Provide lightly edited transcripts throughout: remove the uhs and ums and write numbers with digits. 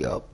Yup.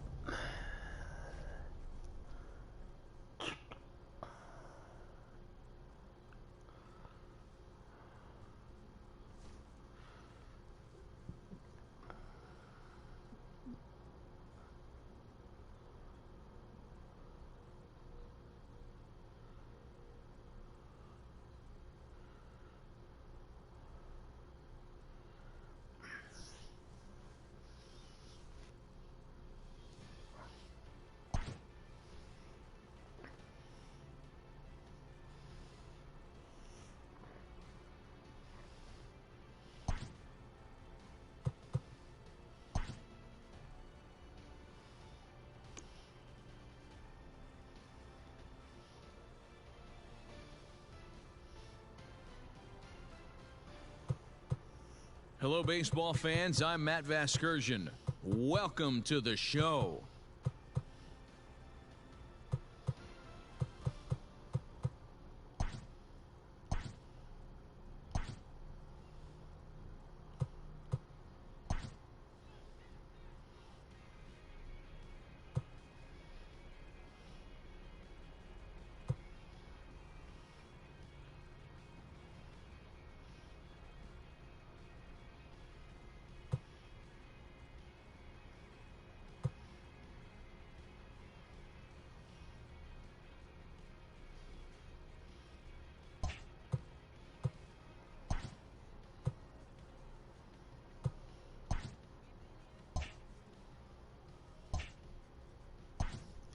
Hello, baseball fans. I'm Matt Vasgersian. Welcome to the show.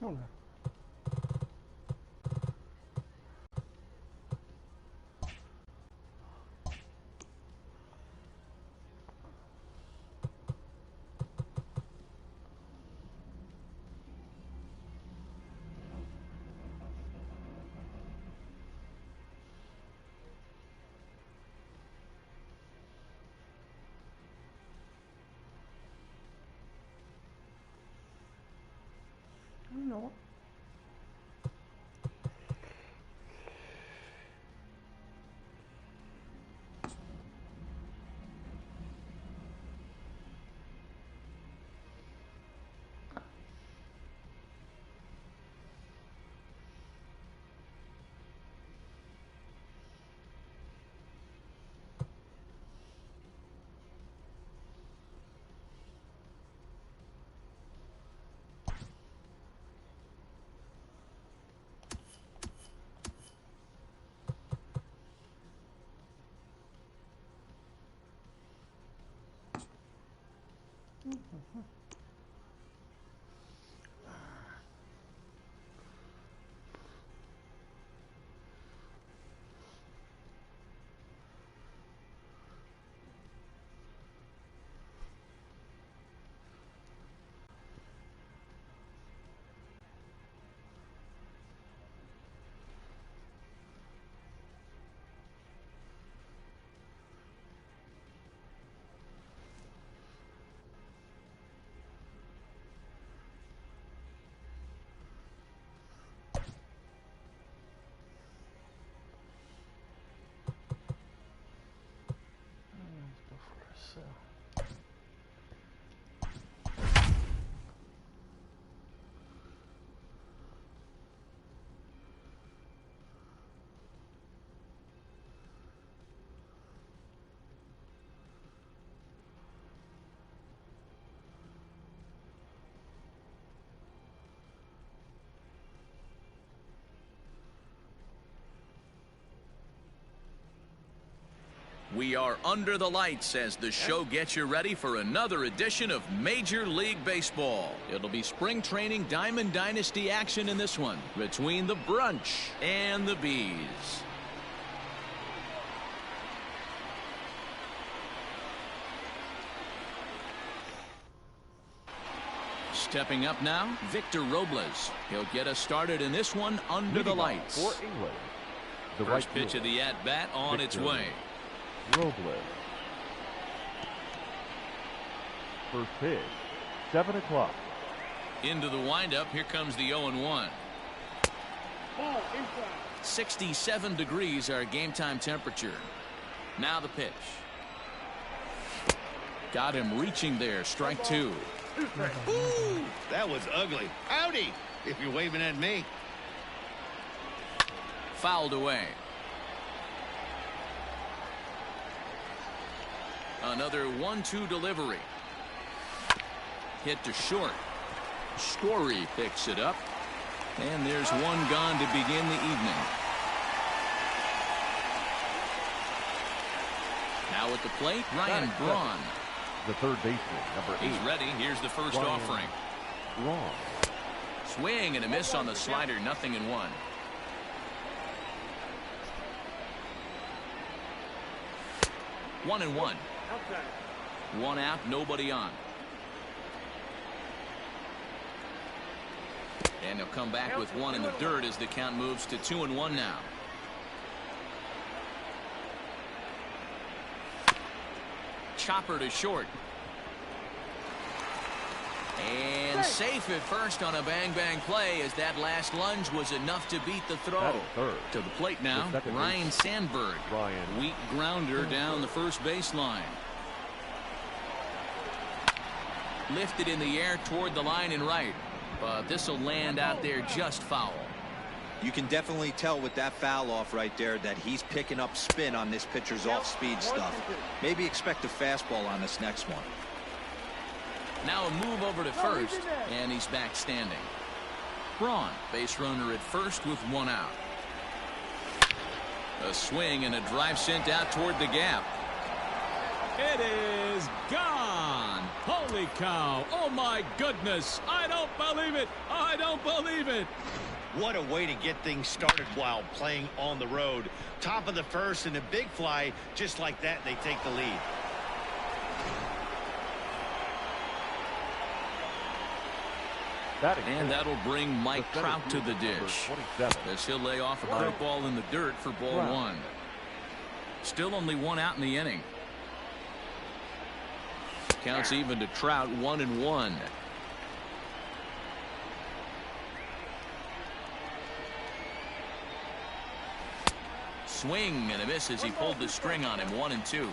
Oh no. No. We are under the lights as the show gets you ready for another edition of Major League Baseball. It'll be spring training Diamond Dynasty action in this one between the Brunch and the Bees. Stepping up now, Victor Robles. He'll get us started in this one under the lights. For England, the First pitch of the at-bat on its way. Robles. First pitch, 7 o'clock. Into the windup, here comes the 0-1. 67 degrees our game time temperature. Now the pitch. Got him reaching there, strike two. Ooh, that was ugly. Howdy, if you're waving at me. Fouled away. Another 1-2 delivery. Hit to short. Story picks it up. And there's one gone to begin the evening. Now at the plate, Ryan Braun. The third baseman, number 8. He's ready. Here's the first offering. Braun. Swing and a miss on the slider. 0-1. One and one. One out, nobody on. And he'll come back with one in the dirt as the count moves to 2-1 now. Chopper to short. And safe at first on a bang-bang play as that last lunge was enough to beat the throw. To the plate now, Ryan Sandberg. Weak grounder down the first baseline. Lifted in the air toward the line and right. But this will land out there just foul. You can definitely tell with that foul off right there that he's picking up spin on this pitcher's off-speed stuff. Maybe expect a fastball on this next one. Now a move over to first, and he's back standing. Braun, base runner at first with one out. A swing and a drive sent out toward the gap. It is gone. Holy cow. Oh, my goodness. I don't believe it. I don't believe it. What a way to get things started while playing on the road. Top of the first and a big fly. Just like that, they take the lead. And that'll bring Mike Trout to the dish as he'll lay off a curveball in the dirt for ball one. Still only one out in the inning. Counts even to Trout, 1-1. Swing and a miss as he pulled the string on him. 1-2.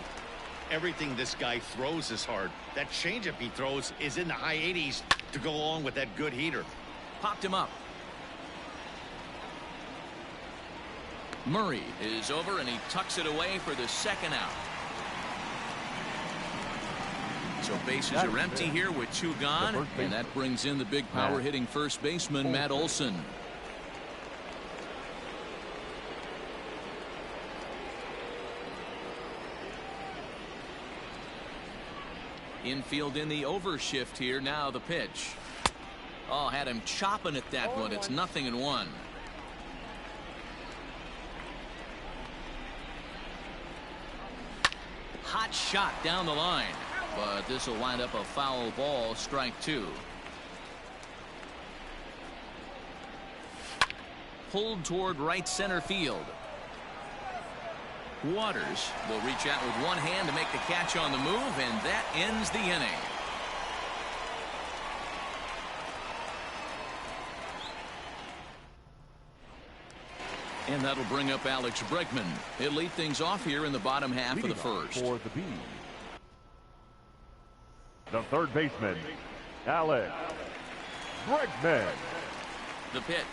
Everything this guy throws is hard. That changeup he throws is in the high 80s to go along with that good heater. Popped him up. Murray is over and he tucks it away for the second out. So bases are empty here with two gone, and that brings in the big power hitting first baseman Matt Olson. Infield in the overshift here. Now the pitch. Oh, had him chopping at that one. It's 0-1. Hot shot down the line, but this will wind up a foul ball. Strike two. Pulled toward right center field. Waters will reach out with one hand to make the catch on the move, and that ends the inning. And that'll bring up Alex Bregman. He'll lead things off here in the bottom half of the first. For the Bees, the third baseman, Alex Bregman. The pitch.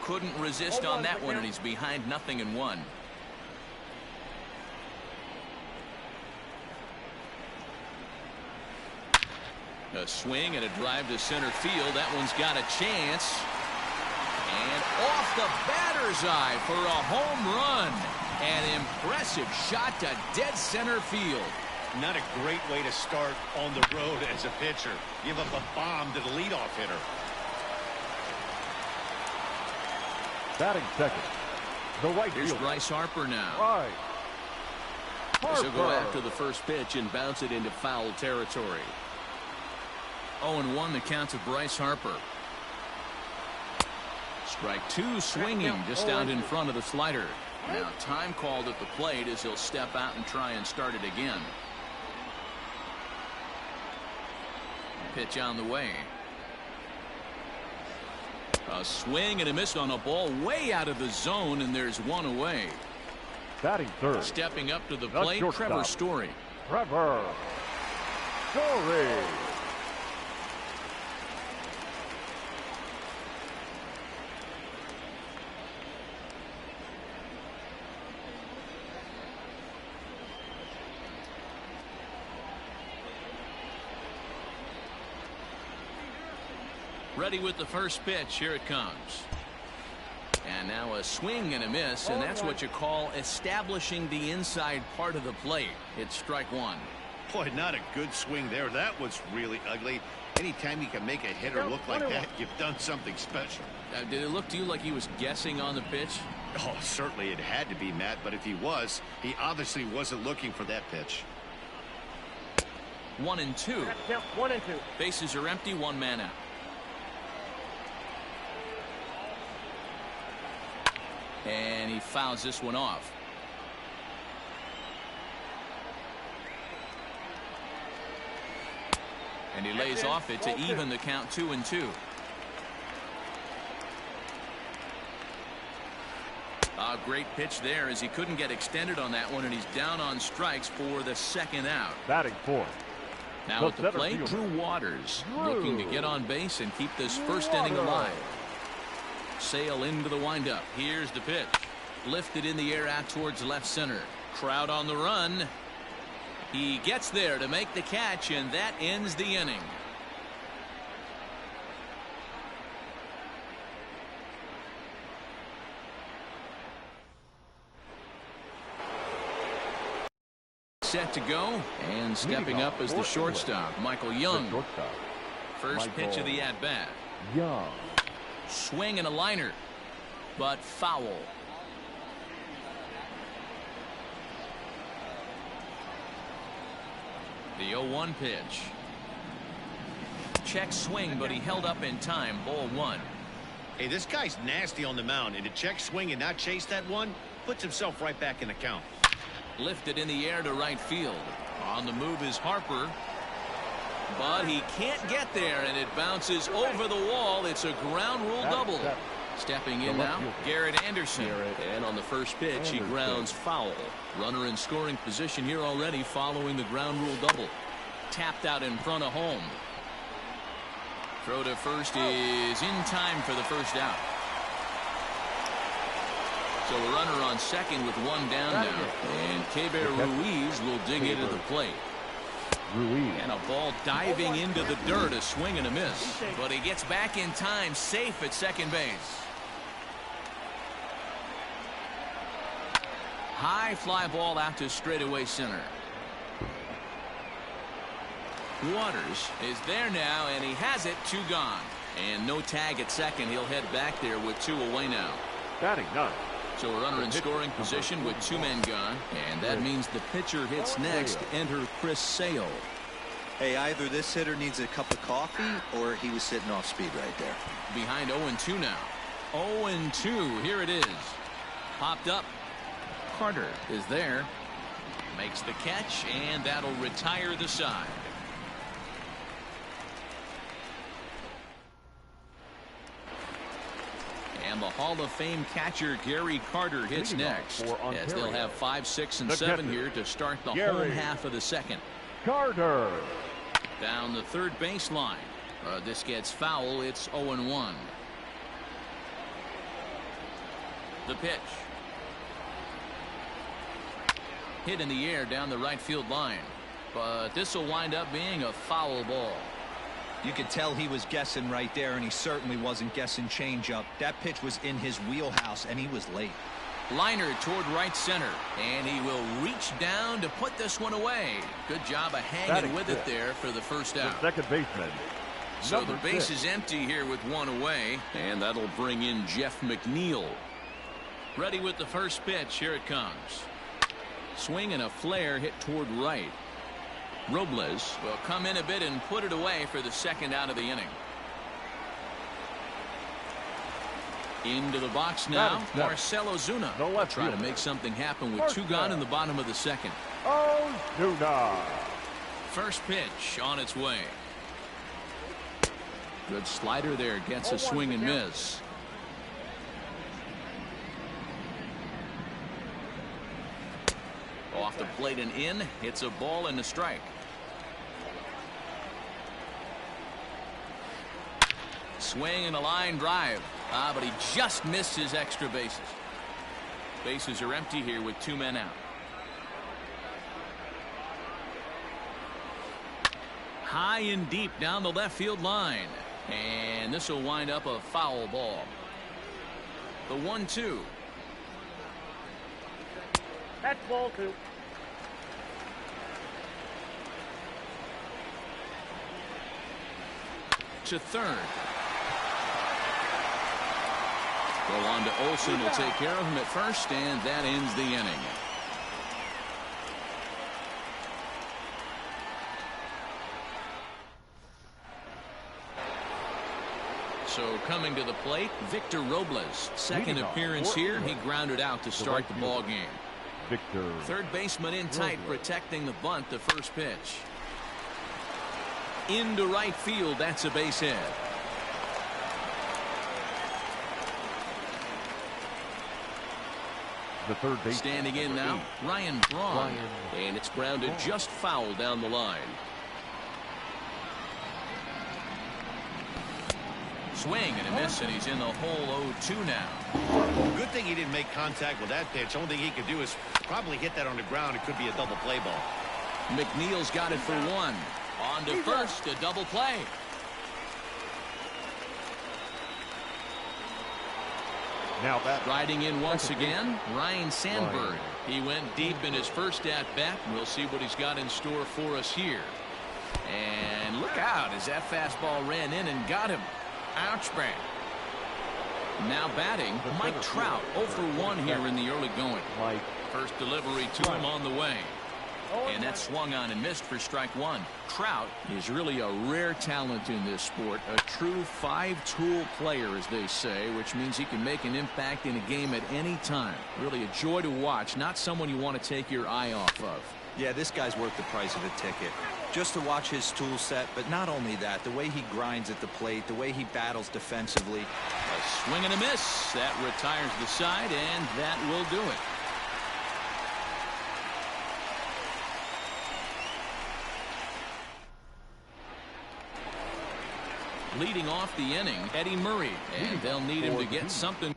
Couldn't resist on that one, and he's behind 0-1. A swing and a drive to center field. That one's got a chance. And off the batter's eye for a home run. An impressive shot to dead center field. Not a great way to start on the road as a pitcher. Give up a bomb to the leadoff hitter. Batting second, the right Here's fielder, Bryce Harper now. Right. He'll go after the first pitch and bounce it into foul territory. 0-1 the count to Bryce Harper. Strike two, swinging just out in front of the slider. Now time called at the plate as he'll step out and try and start it again. Pitch on the way. A swing and a miss on a ball way out of the zone, and there's one away. Batting third, Stepping up to the plate, shortstop, Trevor Story. Trevor Story. Ready with the first pitch. Here it comes. And now a swing and a miss, and that's what you call establishing the inside part of the plate. It's strike one. Boy, not a good swing there. That was really ugly. Anytime you can make a hitter look like that, you've done something special. Did it look to you like he was guessing on the pitch? Oh, certainly it had to be, Matt, but if he was, he obviously wasn't looking for that pitch. 1-2. 1-2. Bases are empty, one man out. And he fouls this one off. And he lays off it to even the count 2-2. A great pitch there as he couldn't get extended on that one, and he's down on strikes for the second out. Batting fourth. Now at the plate, Drew Waters looking to get on base and keep this first inning alive. Sail into the windup. Here's the pitch. Lifted in the air out towards left center. Crowd on the run. He gets there to make the catch, and that ends the inning. Set to go, and stepping up is the shortstop, Michael Young. First pitch of the at-bat. Young. Swing and a liner, but foul. The 0-1 pitch. Check swing, but he held up in time. Ball one. Hey, this guy's nasty on the mound, and to check swing and not chase that one puts himself right back in the count. Lifted in the air to right field. On the move is Harper. But he can't get there, and it bounces over the wall. It's a ground rule double. Stepping in now, Garrett Anderson. And on the first pitch, he grounds foul. Runner in scoring position here already following the ground rule double. Tapped out in front of home. Throw to first is in time for the first out. So a runner on second with one down now. And Keber Ruiz will dig into the plate. And a ball diving into the dirt, a swing and a miss. But he gets back in time, safe at second base. High fly ball out to straightaway center. Waters is there now, and he has it, 2 gone. And no tag at second. He'll head back there with 2 away now. Batting none. So a runner in scoring position with 2 men gone, and that means the pitcher hits next. Enter Chris Sale. Hey, either this hitter needs a cup of coffee or he was sitting off speed right there. Behind 0-2 now. 0-2. Here it is. Popped up. Carter is there. Makes the catch, and that'll retire the side. And the Hall of Fame catcher Gary Carter hits next, as they'll have 5, 6, and 7 here to start the home half of the second. Carter. Down the third baseline. This gets foul. It's 0-1. The pitch. Hit in the air down the right field line. But this will wind up being a foul ball. You could tell he was guessing right there, and he certainly wasn't guessing changeup. That pitch was in his wheelhouse, and he was late. Liner toward right center, and he will reach down to put this one away. Good job of hanging with it there for the first out. The second baseman. So the base is empty here with 1 away, and that'll bring in Jeff McNeil. Ready with the first pitch. Here it comes. Swing and a flare hit toward right. Robles will come in a bit and put it away for the second out of the inning. Into the box now, Marcell Ozuna will try to make something happen with 2 gone in the bottom of the second. Ozuna. First pitch on its way. Good slider there, gets a swing and miss. Off the plate and in. It's a ball and a strike. swing and a line drive. But he just missed his extra bases. Bases are empty here with 2 men out. High and deep down the left field line. And this will wind up a foul ball. The 1-2. That's ball 2. To third. Go on to Olsen. Will take care of him at first, and that ends the inning. So coming to the plate, Victor Robles. Second appearance here. He grounded out to start the ball game. Victor. Third baseman in tight, protecting the bunt. The first pitch. Into right field. That's a base hit. The third base. Standing in now, Ryan Braun. And it's grounded just foul down the line. Swing and a miss, and he's in the hole 0-2 now. Good thing he didn't make contact with that pitch. Only thing he could do is probably hit that on the ground. It could be a double play ball. McNeil's got it for 1. On to first, a double play. Now that. Riding in once again, Ryan Sandberg. He went deep in his first at-bat. We'll see what he's got in store for us here. And look out as that fastball ran in and got him. Ouch, bang. Now batting, Mike Trout, 0 for 1 here in the early going. First delivery to him on the way. And that swung on and missed for strike 1. Trout is really a rare talent in this sport. A true 5-tool player, as they say, which means he can make an impact in a game at any time. Really a joy to watch, not someone you want to take your eye off of. Yeah, this guy's worth the price of a ticket. Just to watch his tool set, but not only that, the way he grinds at the plate, the way he battles defensively. A swing and a miss. That retires the side, and that will do it. Leading off the inning, Eddie Murray, and they'll need him to get something.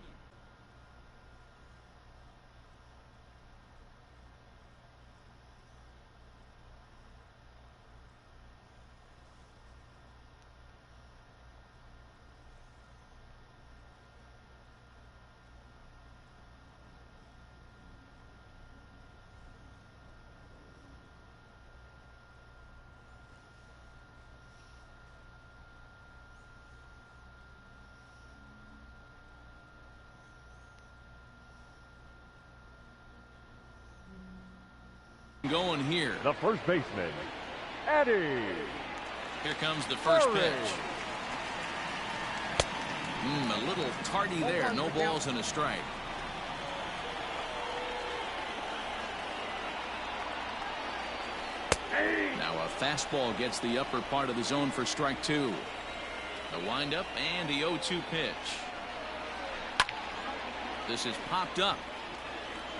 Going here. The first baseman, Eddie. Here comes the first pitch. A little tardy there. No balls and a strike. Now a fastball gets the upper part of the zone for strike 2. The windup and the 0-2 pitch. This is popped up.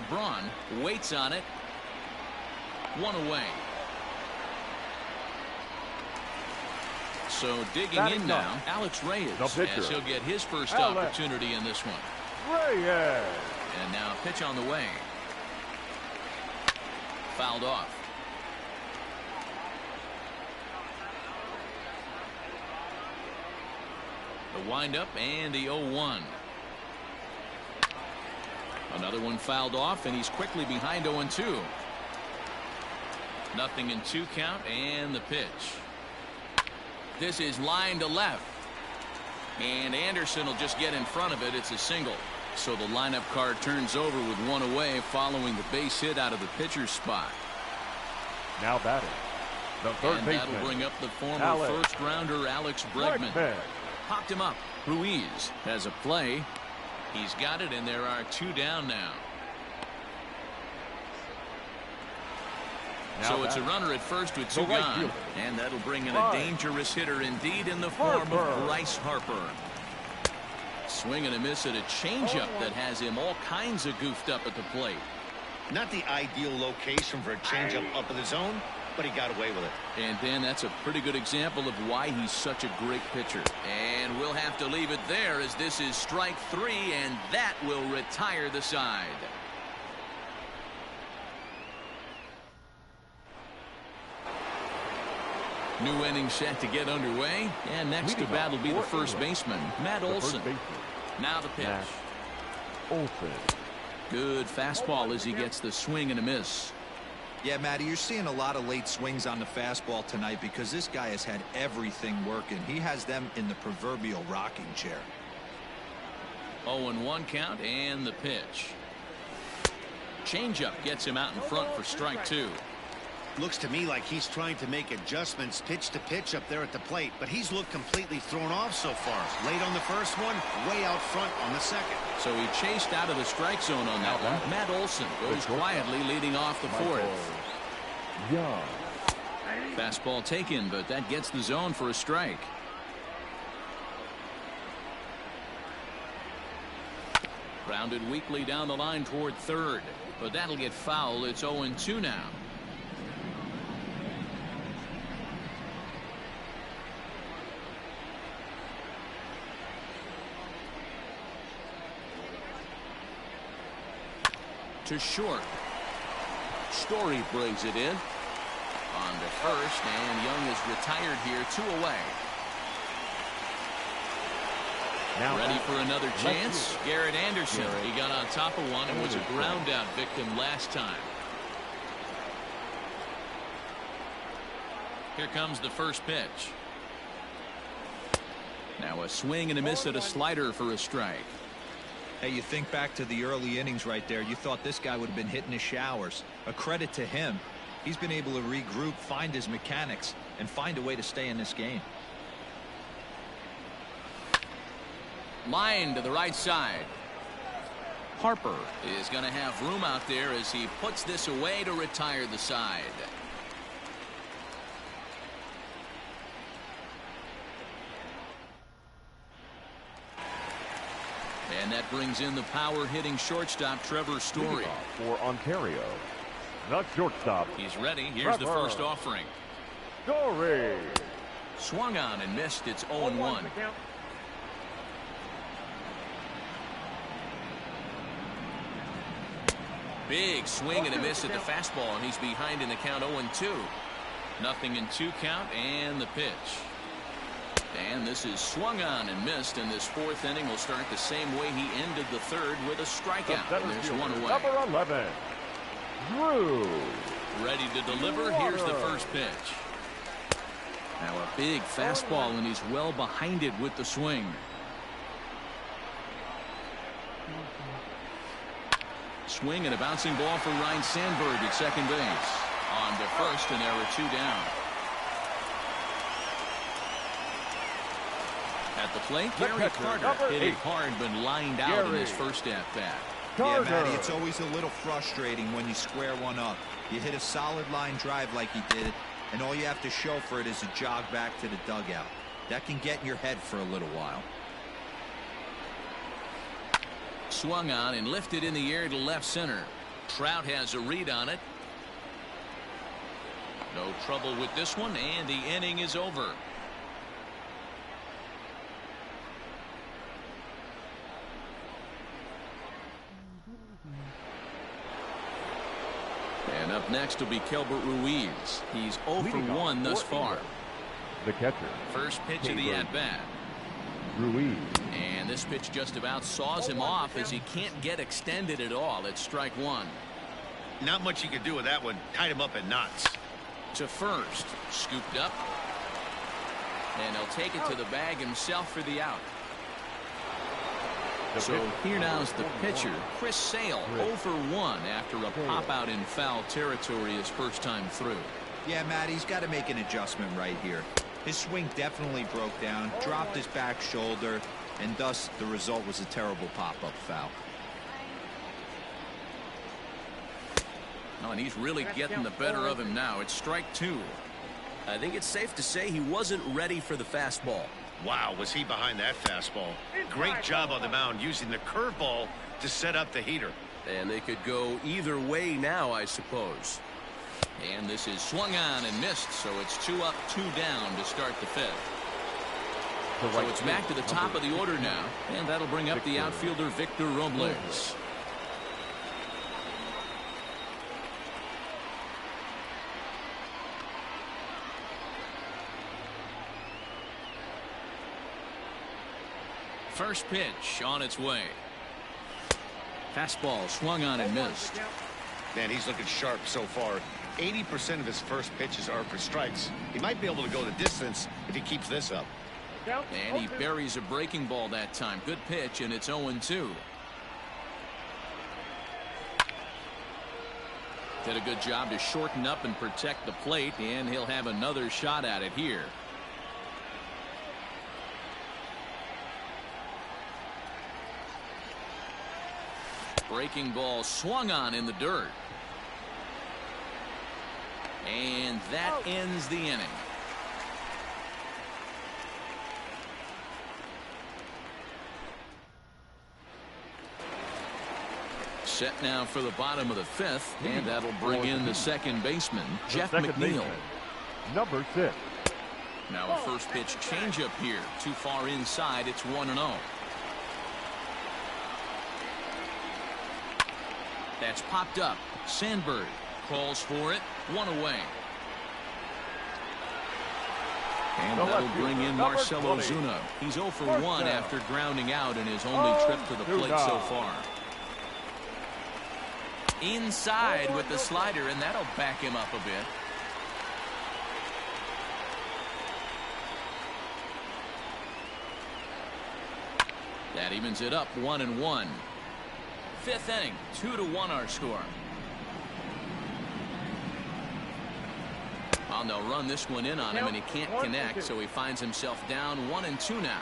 Braun waits on it. 1 away. So digging in now, Alex Reyes, as he'll get his first opportunity in this one. Reyes. And now pitch on the way. Fouled off. The windup and the 0-1. Another one fouled off, and he's quickly behind 0-2. Nothing in 2 count, and the pitch. This is line to left. And Anderson will just get in front of it. It's a single. So the lineup card turns over with 1 away following the base hit out of the pitcher's spot. Now batting, the third baseman. That'll bring up the former first-rounder Alex Bregman. Popped him up. Ruiz has a play. He's got it, and there are 2 down now. So it's a runner at first with 2 gone. And that'll bring in a dangerous hitter indeed in the form of Bryce Harper. Swing and a miss at a changeup that has him all kinds of goofed up at the plate. Not the ideal location for a changeup up in the zone, but he got away with it. And Dan, that's a pretty good example of why he's such a great pitcher. And we'll have to leave it there as this is strike 3, and that will retire the side. New inning set to get underway, and next to bat will be the first baseman, Matt Olson. Now the pitch. Olson. Good fastball as he gets the swing and a miss. Yeah, Matty, you're seeing a lot of late swings on the fastball tonight because this guy has had everything working. He has them in the proverbial rocking chair. 0-1 count and the pitch. Changeup gets him out in front for strike 2. Looks to me like he's trying to make adjustments pitch to pitch up there at the plate, but he's looked completely thrown off so far. Late on the first one, way out front on the second. So he chased out of the strike zone on that one. Matt Olson goes quietly leading off the fourth. Young. Fastball taken, but that gets the zone for a strike. Grounded weakly down the line toward third, but that'll get foul. It's 0-2 now. To short. Story brings it in. On to first, and Young is retired here, 2 away. Now ready for another chance. Garrett Anderson. He got on top of one and was a ground out victim last time. Here comes the first pitch. Now a swing and a miss at a slider for a strike. Hey, you think back to the early innings right there. You thought this guy would have been hitting his showers. A credit to him. He's been able to regroup, find his mechanics, and find a way to stay in this game. Line to the right side. Harper is going to have room out there as he puts this away to retire the side. And that brings in the power-hitting shortstop, Trevor Story. For Ontario, the shortstop. He's ready. Here's the first offering. Story. Swung on and missed. It's 0-1. Big swing and a miss at the fastball, and he's behind in the count 0-2. Nothing in 2 count, and the pitch. And this is swung on and missed, and this 4th inning will start the same way he ended the 3rd with a strikeout. And there's 1 away. Number 11, Drew. Ready to deliver. Here's the first pitch. Now a big fastball, and he's well behind it with the swing. Swing and a bouncing ball for Ryan Sandberg at second base. On to first, and there are 2 down. At the plate, Gary Carter hit it hard, but lined out in his first at-bat. Yeah, Matty, it's always a little frustrating when you square one up. You hit a solid line drive like he did, and all you have to show for it is a jog back to the dugout. That can get in your head for a little while. Swung on and lifted in the air to left center. Trout has a read on it. No trouble with this one, and the inning is over. And up next will be Kelbert Ruiz. He's 0 for 1 thus far. The catcher. First pitch of the at-bat. Ruiz. And this pitch just about saws him off as he can't get extended at all. It's strike 1. Not much you could do with that one. Tied him up in knots. To first. Scooped up. And he'll take it to the bag himself for the out. So here now's the pitcher, Chris Sale, 0 for 1 after a pop-out in foul territory his first time through. Yeah, Matt, he's got to make an adjustment right here. His swing definitely broke down, dropped his back shoulder, and thus the result was a terrible pop-up foul. Oh, and he's really getting the better of him now. It's strike 2. I think it's safe to say he wasn't ready for the fastball. Wow, was he behind that fastball. Great job on the mound using the curveball to set up the heater. And they could go either way now, I suppose. And this is swung on and missed, so it's 2 up, 2 down to start the 5th. So it's back to the top of the order now, and that'll bring up the outfielder Victor Robles. First pitch on its way. Fastball swung on and missed. Man, he's looking sharp so far. 80% of his first pitches are for strikes. He might be able to go the distance if he keeps this up. And he buries a breaking ball that time. Good pitch, and it's 0-2. Did a good job to shorten up and protect the plate, and he'll have another shot at it here. Breaking ball swung on in the dirt. And that ends the inning. Set now for the bottom of the 5th, and that'll bring in the second baseman, Jeff McNeil. Number 6. Now a first pitch changeup here. Too far inside. It's 1-0. That's popped up. Sandberg calls for it. 1 away. And that'll bring in Marcell Ozuna. He's 0 for 1 after grounding out in his only trip to the plate so far. Inside with the slider, and that'll back him up a bit. That evens it up 1-1. 5th inning, 2-1 our score. Well, they'll run this one in on him, and he can't connect, so he finds himself down 1-2 now.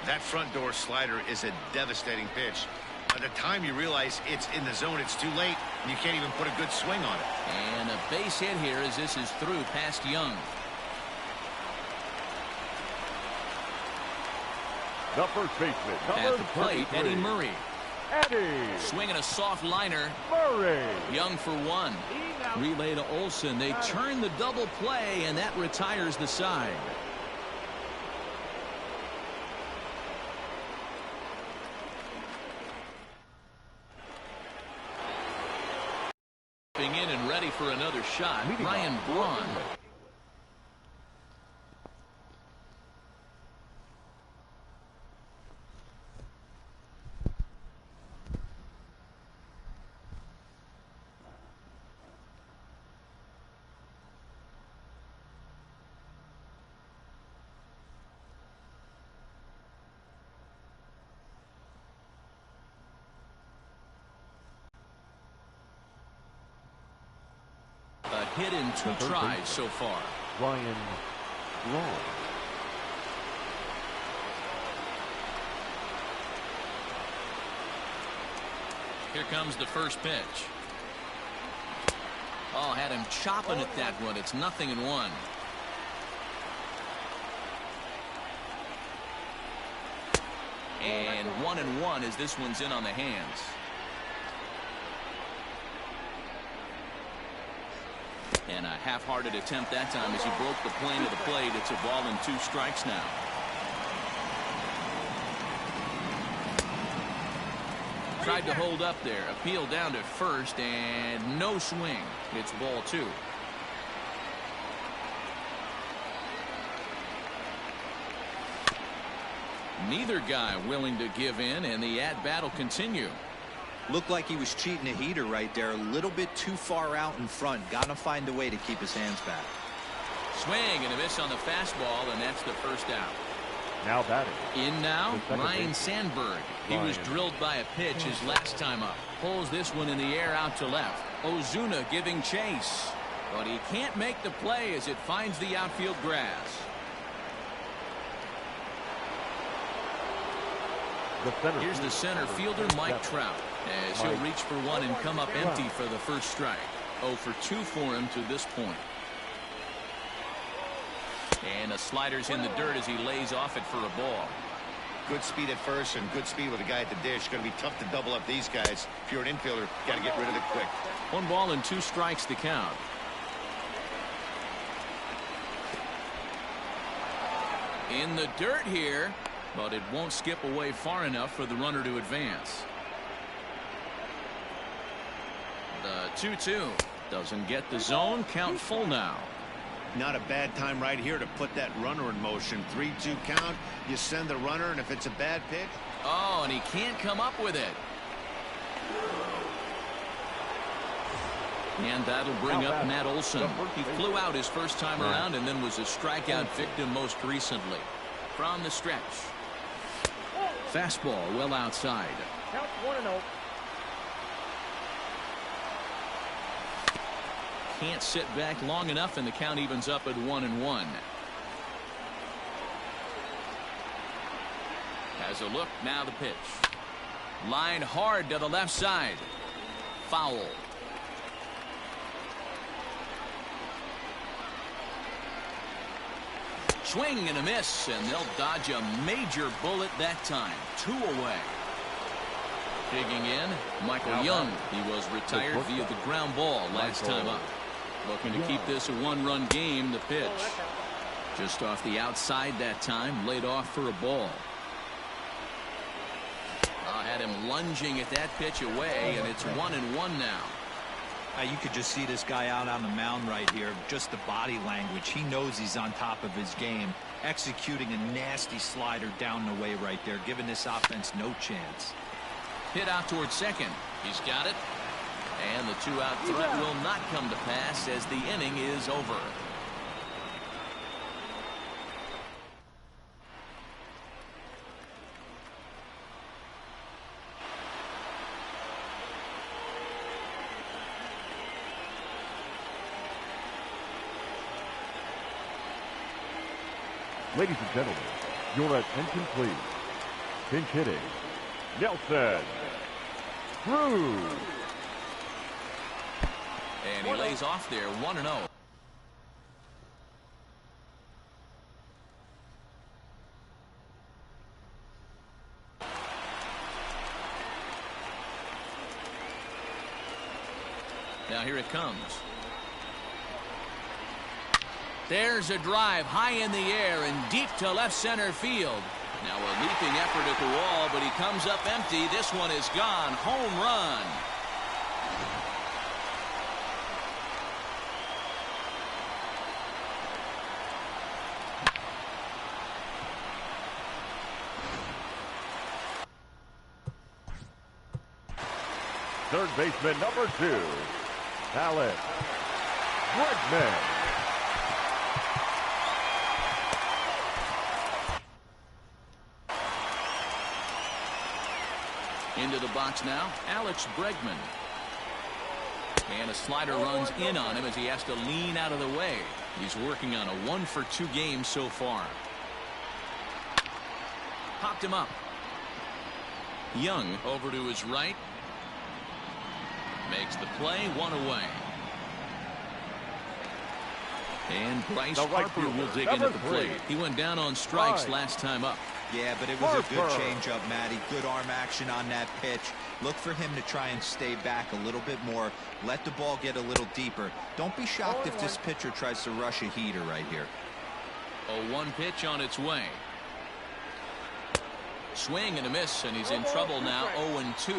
That front door slider is a devastating pitch. By the time you realize it's in the zone, it's too late, and you can't even put a good swing on it. And a base hit here as this is through past Young. The first baseman, at the plate, Eddie Murray. Eddie. Swinging a soft liner. Murray. Young for 1. Relay to Olsen. They turn the double play, and that retires the side. In and ready for another shot, Ryan Braun. A hit in 2 tries so far. Ryan Braun. Here comes the first pitch. Oh, had him chopping at that one. It's 0-1. And 1-1 as this one's in on the hands. And a half-hearted attempt that time as he broke the plane of the plate. It's a ball and 2 strikes now. Tried to hold up there. Appeal down to first and no swing. It's ball 2. Neither guy willing to give in, and the at-bat will continue. Looked like he was cheating a heater right there. A little bit too far out in front. Gotta find a way to keep his hands back. Swing and a miss on the fastball, and that's the first out. Now batting. In now, Ryan Sandberg. He was drilled by a pitch his last time up. Pulls this one in the air out to left. Ozuna giving chase. But he can't make the play as it finds the outfield grass. Here's the center fielder, Mike Trout, as he'll reach for one and come up empty for the first strike. 0 for 2 for him to this point. And the slider's in the dirt as he lays off it for a ball. Good speed at first and good speed with a guy at the dish. Going to be tough to double up these guys. If you're an infielder, got to get rid of it quick. 1 ball and 2 strikes to count. In the dirt here, but it won't skip away far enough for the runner to advance. The 2-2 doesn't get the zone. Count full now. Not a bad time right here to put that runner in motion. 3-2 count. You send the runner, and if it's a bad pitch. Oh, and he can't come up with it. And that'll bring up Matt Olson. He flew out his first time around and then was a strikeout victim most recently. From the stretch. Fastball well outside. Count 1-0. Can't sit back long enough, and the count evens up at 1-1. Has a look, now the pitch. Line hard to the left side. Foul. Swing and a miss, and they'll dodge a major bullet that time. 2 away. Digging in, Michael Young. He was retired via the ground ball last time up. Looking to keep this a 1-run game. The pitch. Just off the outside that time. Laid off for a ball. Had him lunging at that pitch away, and it's 1-1 now. You could just see this guy out on the mound right here. Just the body language. He knows he's on top of his game. Executing a nasty slider down the way right there, giving this offense no chance. Hit out towards second. He's got it. And the 2-out threat will not come to pass as the inning is over. Ladies and gentlemen, your attention please. Pinch hitting. Nelson Cruz. And he lays off there, 1-0. Now here it comes. There's a drive high in the air and deep to left center field. Now a leaping effort at the wall, but he comes up empty. This one is gone. Home run. Third baseman number 2, Alex Bregman. Into the box now, Alex Bregman. And a slider runs in on him as he has to lean out of the way. He's working on a 1-for-2 game so far. Popped him up. Young over to his right. Makes the play, 1 away. And Bryce Harper will dig in at the plate. He went down on strikes last time up. Yeah, but it was a good changeup, Matty. Good arm action on that pitch. Look for him to try and stay back a little bit more. Let the ball get a little deeper. Don't be shocked if this pitcher tries to rush a heater right here. A 1 pitch on its way. Swing and a miss, and he's in trouble now, 0-2.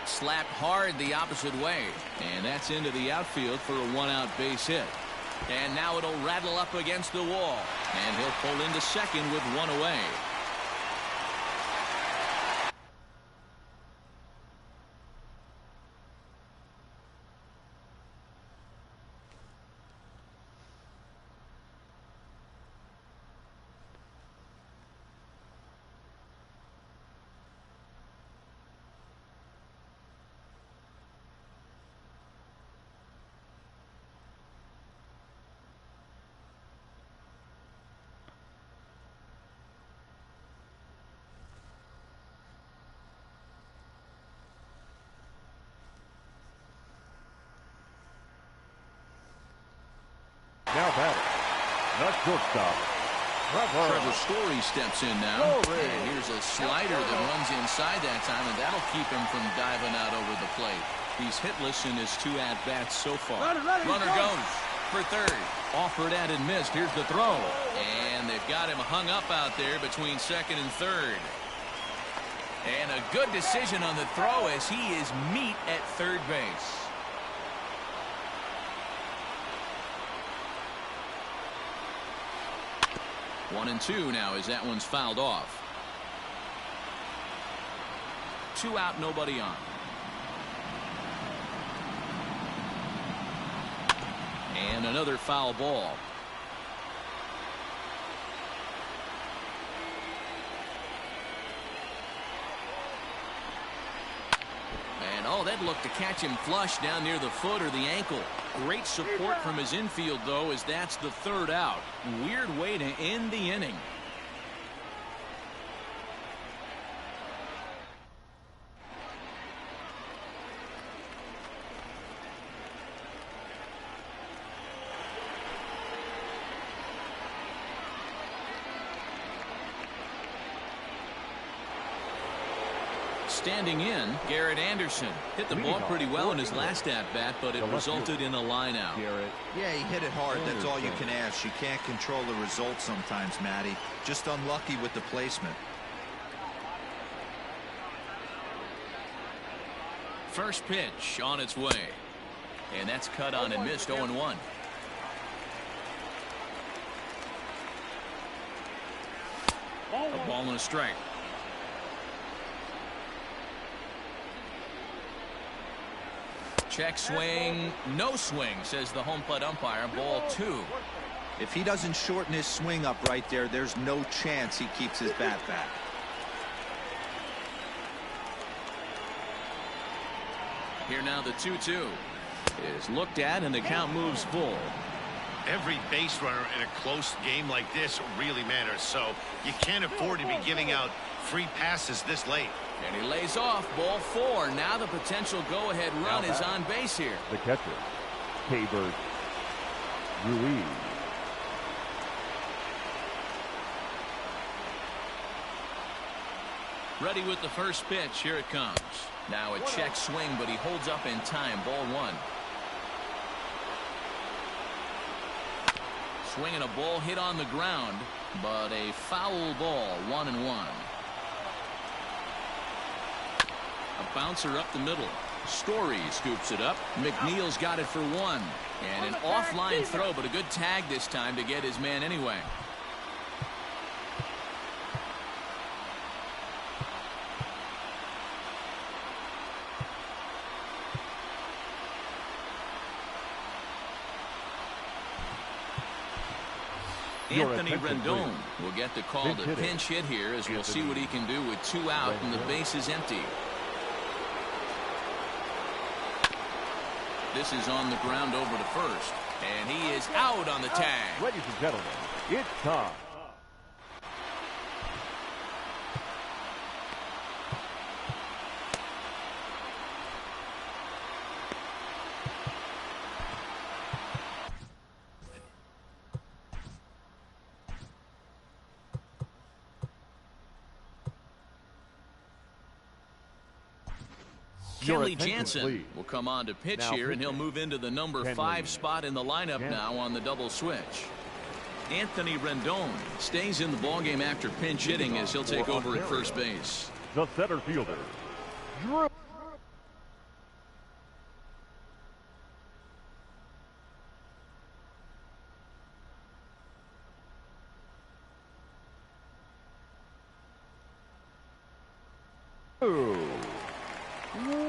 Slapped hard the opposite way, and that's into the outfield for a 1-out base hit. And now it'll rattle up against the wall, and he'll pull into second with 1 away. Now batting, the shortstop, Trevor Story steps in now. And here's a slider that runs inside that time, and that'll keep him from diving out over the plate. He's hitless in his 2 at-bats so far. Runner goes. for third. Offered and missed. Here's the throw. And they've got him hung up out there between second and third. And a good decision on the throw as he is meat at third base. One and two now as that one's fouled off. 2 out, nobody on. And another foul ball. And oh, that looked to catch him flush down near the foot or the ankle. Great support from his infield, though, as that's the third out. Weird way to end the inning. Standing in, Garrett Anderson hit the ball pretty well in his last at-bat, but it resulted in a line-out. Yeah, he hit it hard. That's all you can ask. You can't control the results sometimes, Matty. Just unlucky with the placement. First pitch on its way. And that's cut on and missed. 0-1. A ball and a strike. Check swing, no swing, says the home plate umpire. Ball 2. If he doesn't shorten his swing up right there, there's no chance he keeps his bat back. Here now the 2-2 is looked at and the count moves full. Every base runner in a close game like this really matters, so you can't afford to be giving out free passes this late. And he lays off. Ball 4. Now the potential go-ahead run is on base here. The catcher, Tabor Ruiz. Ready with the first pitch. Here it comes. Now a check swing, but he holds up in time. Ball 1. Swinging a ball hit on the ground, but a foul ball. 1-1. A bouncer up the middle. Story scoops it up. McNeil's got it for 1. And an offline throw, but a good tag this time to get his man anyway. Anthony Rendon will get the call to pinch hit here, as we'll see what he can do with 2 out and the base is empty. This is on the ground over to first, and he is out on the tag. Ladies and gentlemen, it's time. Kenley Jansen will come on to pitch here, and he'll move into the number 5 spot in the lineup now on the double switch. Anthony Rendon stays in the ballgame after pinch hitting as he'll take over at first base. The center fielder, Drew.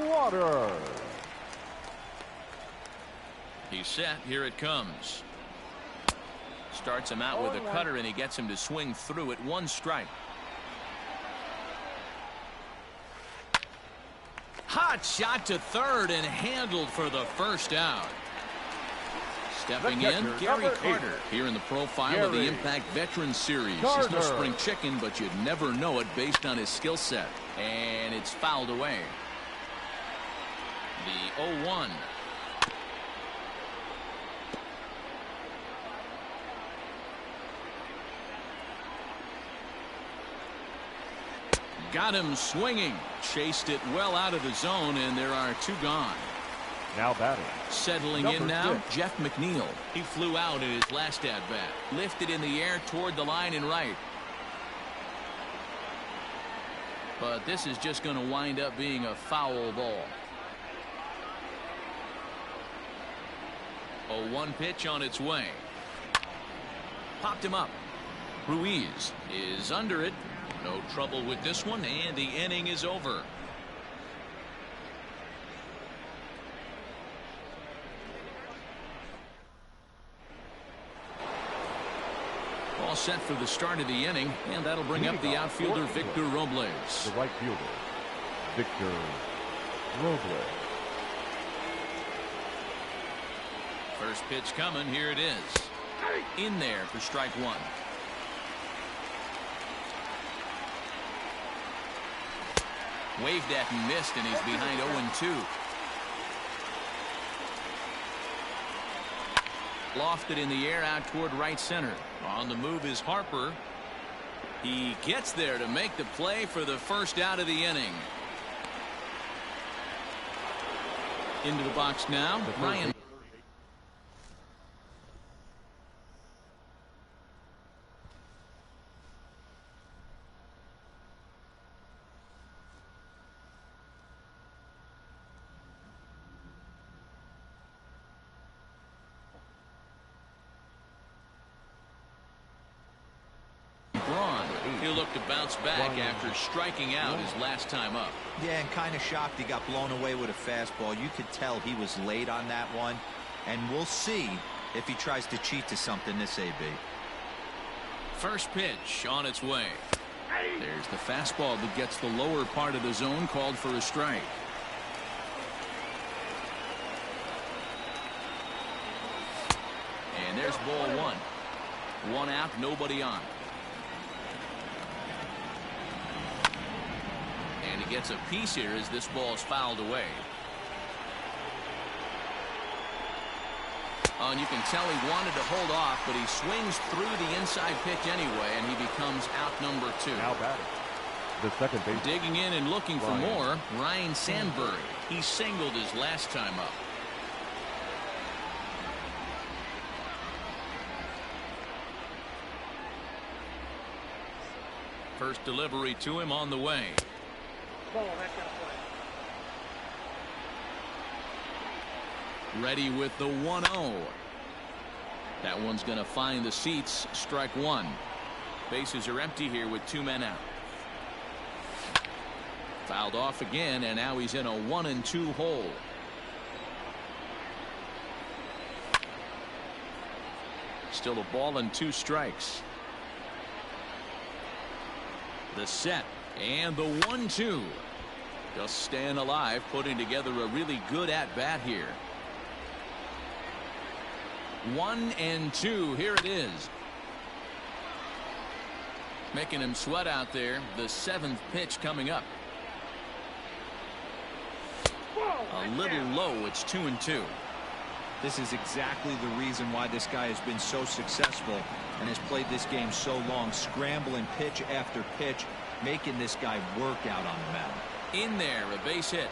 Water. He's set. Here it comes. Starts him out with a cutter, and he gets him to swing through it. 1 strike. Hot shot to third and handled for the first out. Stepping in, Gary Carter, here in the profile of the Impact Veterans Series. He's no spring chicken, but you'd never know it based on his skill set. And it's fouled away. The 0-1. Got him swinging. Chased it well out of the zone, and there are 2 gone. Now batting. Settling in now, Jeff McNeil. He flew out in his last at-bat. Lifted in the air toward the line and right. But this is just going to wind up being a foul ball. 0-1 pitch on its way. Popped him up. Ruiz is under it. No trouble with this one, and the inning is over. All set for the start of the inning, and that'll bring up the outfielder Victor Robles. The right fielder, Victor Robles. First pitch coming. Here it is. In there for strike one. Waved at and missed, and he's behind 0-2. Lofted in the air out toward right center. On the move is Harper. He gets there to make the play for the first out of the inning. Into the box now, Ryan. He'll look to bounce back after striking out his last time up. Yeah, and kind of shocked he got blown away with a fastball. You could tell he was late on that one. And we'll see if he tries to cheat to something this AB. First pitch on its way. There's the fastball that gets the lower part of the zone, called for a strike. And there's ball one. One out, nobody on. And he gets a piece here as this ball is fouled away. Oh, and you can tell he wanted to hold off, but he swings through the inside pitch anyway, and he becomes out number 2. Now batting. The second base. Digging in and looking for more, Ryan Sandberg. He singled his last time up. First delivery to him on the way. Ready with the 1-0. That one's going to find the seats. Strike one. Bases are empty here with 2 men out. Fouled off again, and now he's in a 1-2 hole. Still a ball and 2 strikes. The set and the 1-2. Just staying alive, putting together a really good at-bat here. 1-2. Here it is. Making him sweat out there. The 7th pitch coming up. A little low. It's 2-2. This is exactly the reason why this guy has been so successful and has played this game so long, scrambling pitch after pitch, making this guy work out on the mound. In there, a base hit.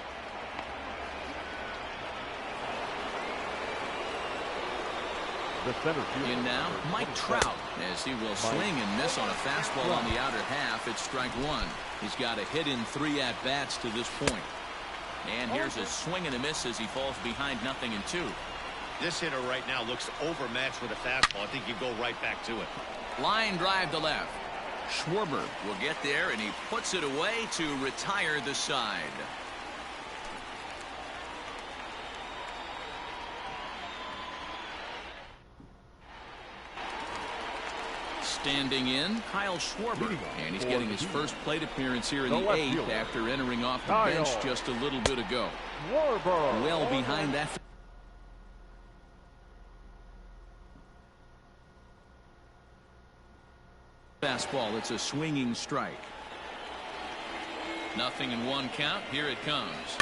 The center fielder. In now, Mike Trout, as he will swing and miss on a fastball on the outer half. It's strike one. He's got a hit in 3 at-bats to this point. And here's a swing and a miss as he falls behind 0-2. This hitter right now looks overmatched with a fastball. I think you go right back to it. Line drive to left. Schwarber will get there, and he puts it away to retire the side. Standing in, Kyle Schwarber, and he's getting his first plate appearance here in the 8th after entering off the bench just a little bit ago. Well behind that. Fastball. It's a swinging strike. 0-1 count. Here it comes.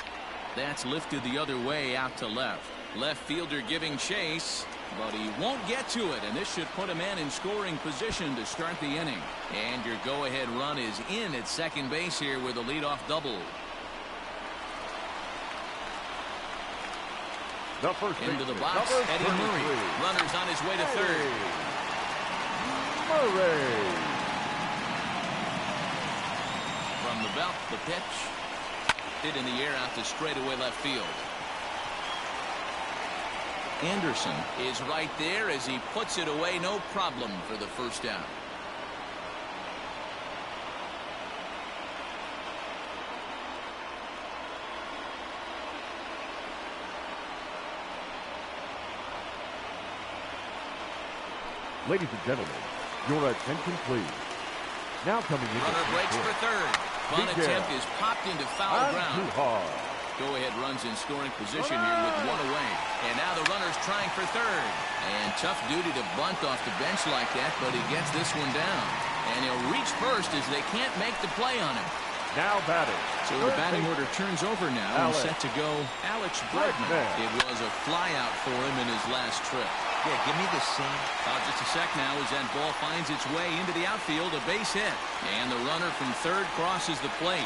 That's lifted the other way out to left. Left fielder giving chase, but he won't get to it, and this should put a man in scoring position to start the inning. And your go-ahead run is in at second base here with a leadoff double. The first Into the baseman, box, number Eddie Murray. 33. Runners on his way to third. Murray. From the belt, the pitch. Hit in the air out to straightaway left field. Anderson is right there as he puts it away, no problem for the first down. Ladies and gentlemen, your attention please. Now coming in. Runner breaks for third. Bunt attempt is popped into foul ground. Go-ahead runs in scoring position here with one away. And now the runner's trying for third. And tough duty to bunt off the bench like that, but he gets this one down. And he'll reach first as they can't make the play on him. Now batting. So the batting order turns over now and set to go Alex Bregman. It was a flyout for him in his last trip. Yeah, give me the same. Just a sec now as that ball finds its way into the outfield, a base hit. And the runner from third crosses the plate.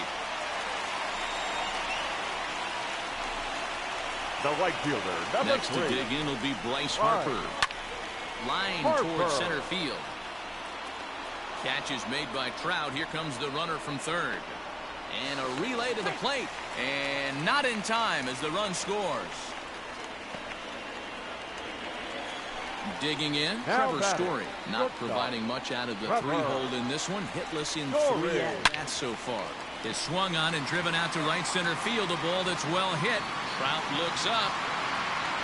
The right fielder, number Next 3. to dig in will be Bryce Harper. Line towards center field. Catch is made by Trout. Here comes the runner from third. And a relay to the plate. And not in time as the run scores. Digging in, Trevor Story. Not providing much out of the three-hole in this one. Hitless in 3 at-bats so far. Is swung on and driven out to right center field. A ball that's well hit. Trout looks up.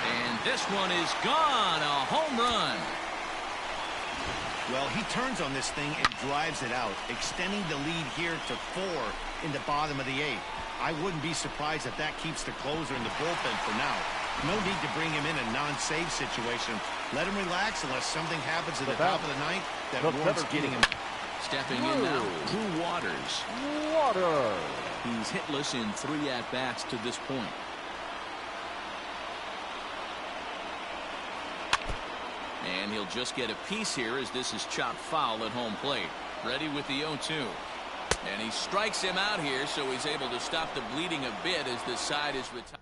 And this one is gone. A home run. Well, he turns on this thing and drives it out, extending the lead here to 4 in the bottom of the 8th. I wouldn't be surprised if that keeps the closer in the bullpen for now. No need to bring him in a non-save situation. Let him relax unless something happens at the top of the 9th that warrants getting him. Stepping in now, Drew Waters. He's hitless in 3 at-bats to this point. And he'll just get a piece here as this is chopped foul at home plate. Ready with the 0-2. And he strikes him out here, so he's able to stop the bleeding a bit as the side is retired.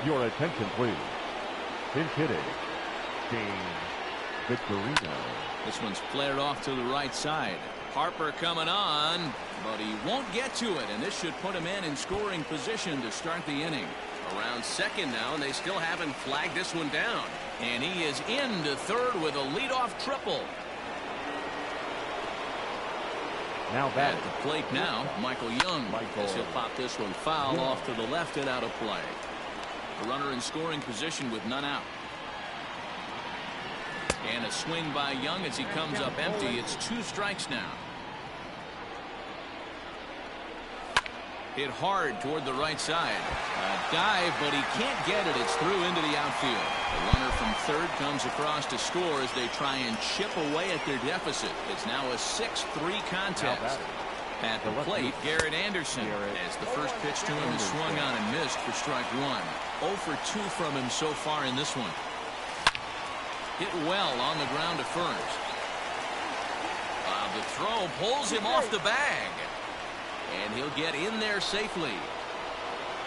Your attention, please. Pinch hitting, James Victorino. This one's flared off to the right side. Harper coming on, but he won't get to it, and this should put him in scoring position to start the inning. Around second now, and they still haven't flagged this one down. And he is into third with a leadoff triple. Now At batting. the plate now, Michael Young. As he'll pop this one foul off to the left and out of play. The runner in scoring position with none out. And a swing by Young as he comes up empty. It's 2 strikes now. Hit hard toward the right side. A dive, but he can't get it. It's through into the outfield. The runner from third comes across to score as they try and chip away at their deficit. It's now a 6-3 contest. At the plate, Garrett Anderson, as the first pitch to him is swung on and missed for strike 1. 0 for 2 from him so far in this one. Hit well on the ground to first. The throw pulls him off the bag. And he'll get in there safely.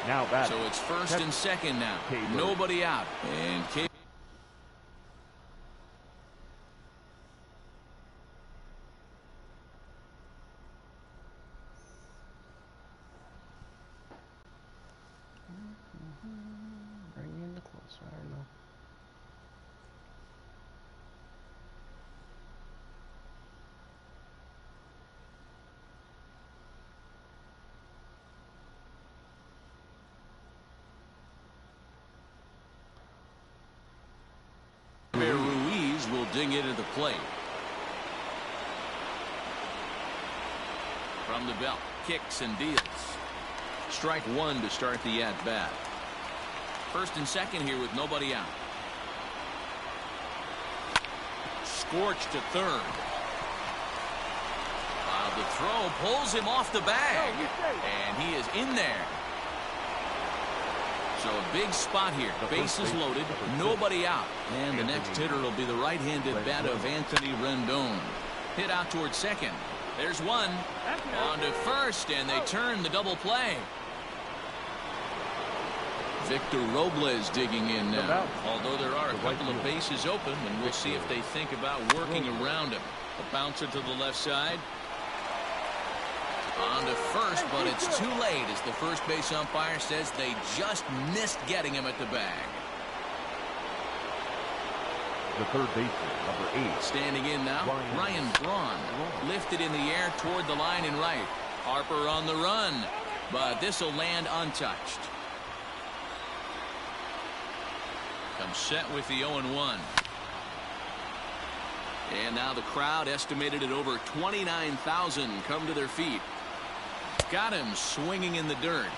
Now batting. So it's first and second now. Nobody out. And Bring me in the closer. I don't know. Ruiz will ding it at the plate. From the belt, kicks and deals. Strike 1 to start the at-bat. First and second here with nobody out. Scorched to third. The throw pulls him off the bag. And he is in there. So a big spot here. Bases loaded, nobody out. And the next hitter will be the right-handed bat of Anthony Rendon. Hit out towards second. There's one. On to first, and they turn the double play. Victor Robles digging in now. Although there are a couple of bases open, and we'll see if they think about working around him. A bouncer to the left side. On to first, but it's too late as the first base umpire says they just missed getting him at the bag. The third baseman, number 8. Standing in now, Ryan Braun. Lifted in the air toward the line and right. Harper on the run, but this will land untouched. Comes set with the 0-1. And now the crowd, estimated at over 29,000, come to their feet. Got him swinging in the dirt.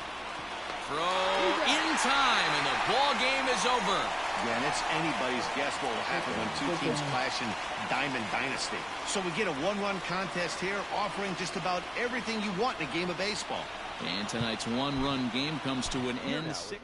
Throw in time, and the ball game is over. Yeah, and it's anybody's guess what will happen when two teams clash in Diamond Dynasty. So we get a one-run contest here, offering just about everything you want in a game of baseball. And tonight's one-run game comes to an end. 6.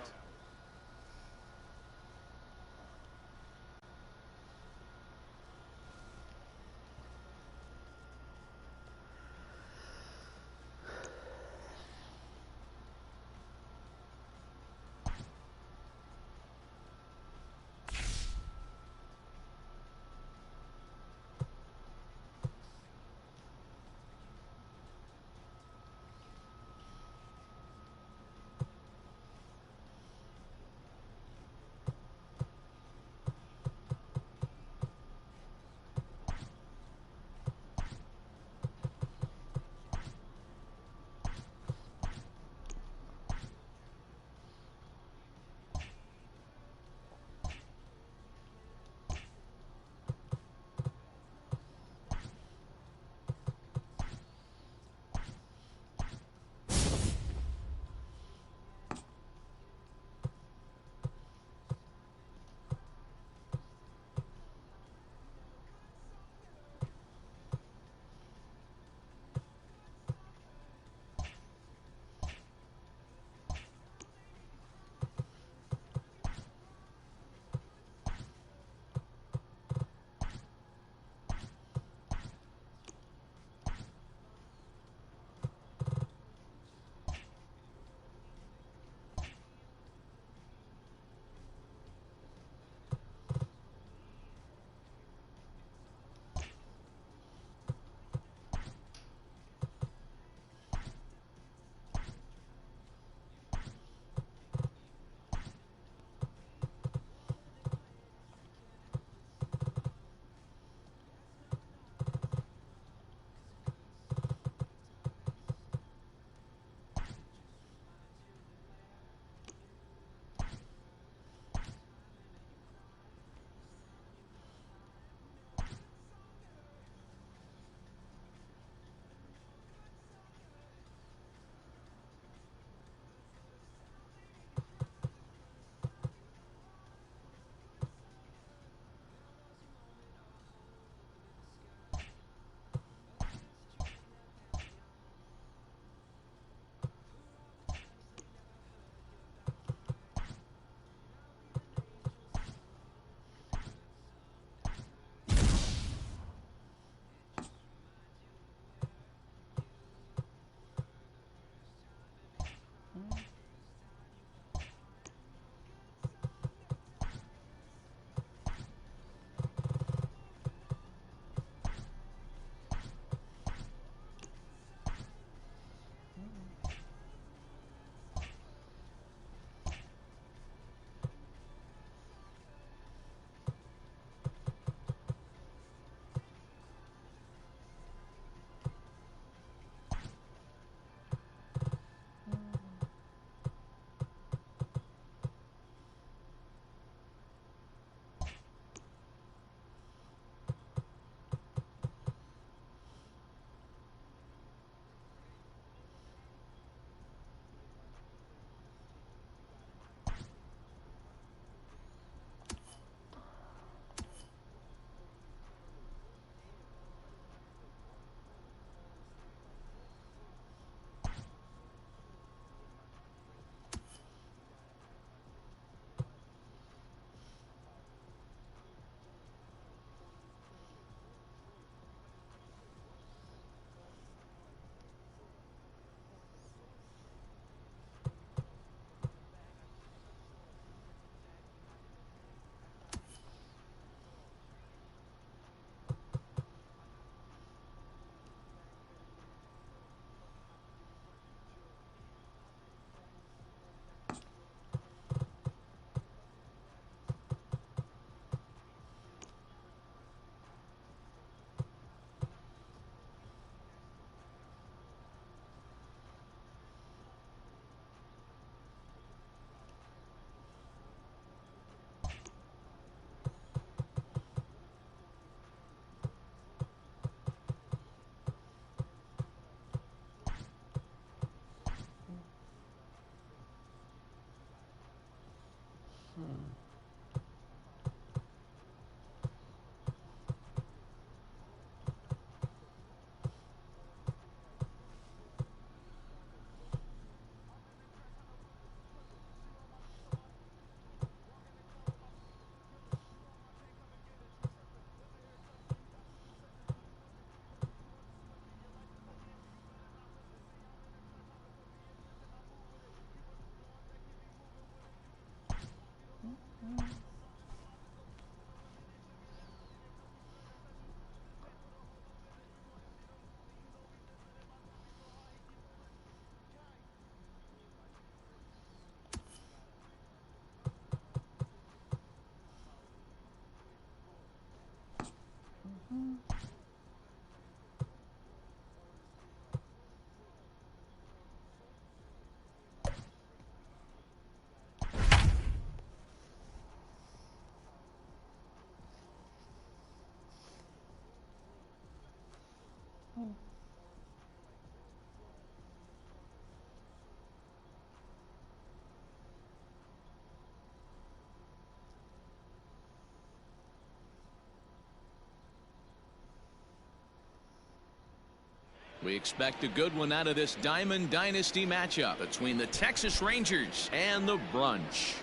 We expect a good one out of this Diamond Dynasty matchup between the Texas Rangers and the Brunch.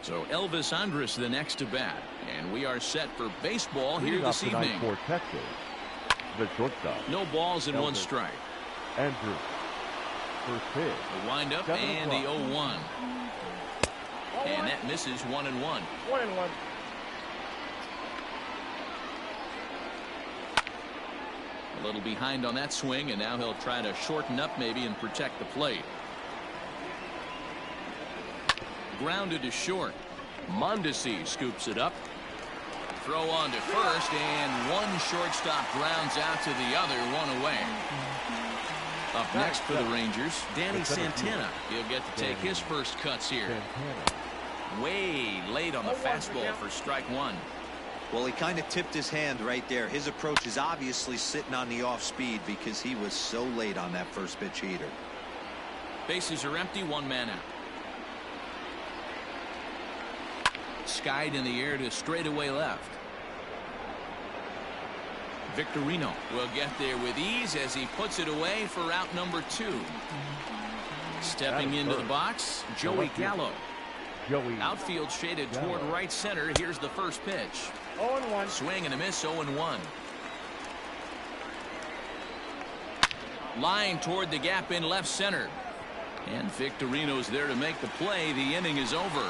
So Elvis Andrus the next to bat, and we are set for baseball here this evening. For Texas, the shortstop. No balls and one strike. Andrew, first pitch. The windup and the 0-1. And that misses 1-1. 1-1. A little behind on that swing, and now he'll try to shorten up maybe and protect the plate. Grounded to short. Mondesi scoops it up. Throw on to first, and one shortstop grounds out to the other, one away. Up next for the Rangers, Danny Santana. He'll get to take his first cuts here. Way late on the fastball for strike one. Well, he kind of tipped his hand right there. His approach is obviously sitting on the off speed because he was so late on that first pitch heater. Bases are empty, one man out. Skied in the air to straightaway left. Victorino will get there with ease as he puts it away for out number 2. Stepping into the box, Joey Gallo. Outfield shaded toward right center. Here's the first pitch. 0-1. Swing and a miss, 0-1. Line toward the gap in left center. And Victorino's there to make the play. The inning is over.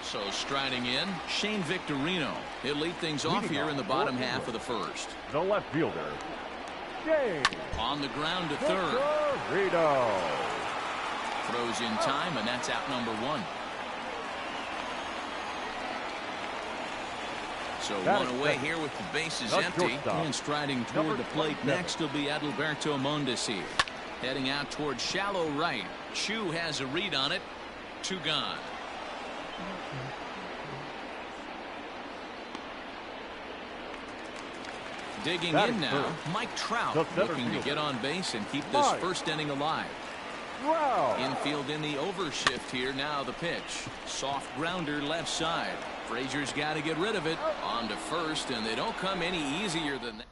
So striding in, Shane Victorino. He'll lead things off here in the bottom half of the first. The left fielder, James. On the ground to third. Victorino. Throws in time, and that's out number 1. So one away here with the bases empty. And striding toward the plate next will be Adalberto Mondesi. Heading out toward shallow right. Chu has a read on it. 2 gone. Digging in now, Mike Trout looking to get on base and keep this first inning alive. Infield in the overshift here. Now the pitch. Soft grounder left side. Frazier's got to get rid of it. On to first, and they don't come any easier than that.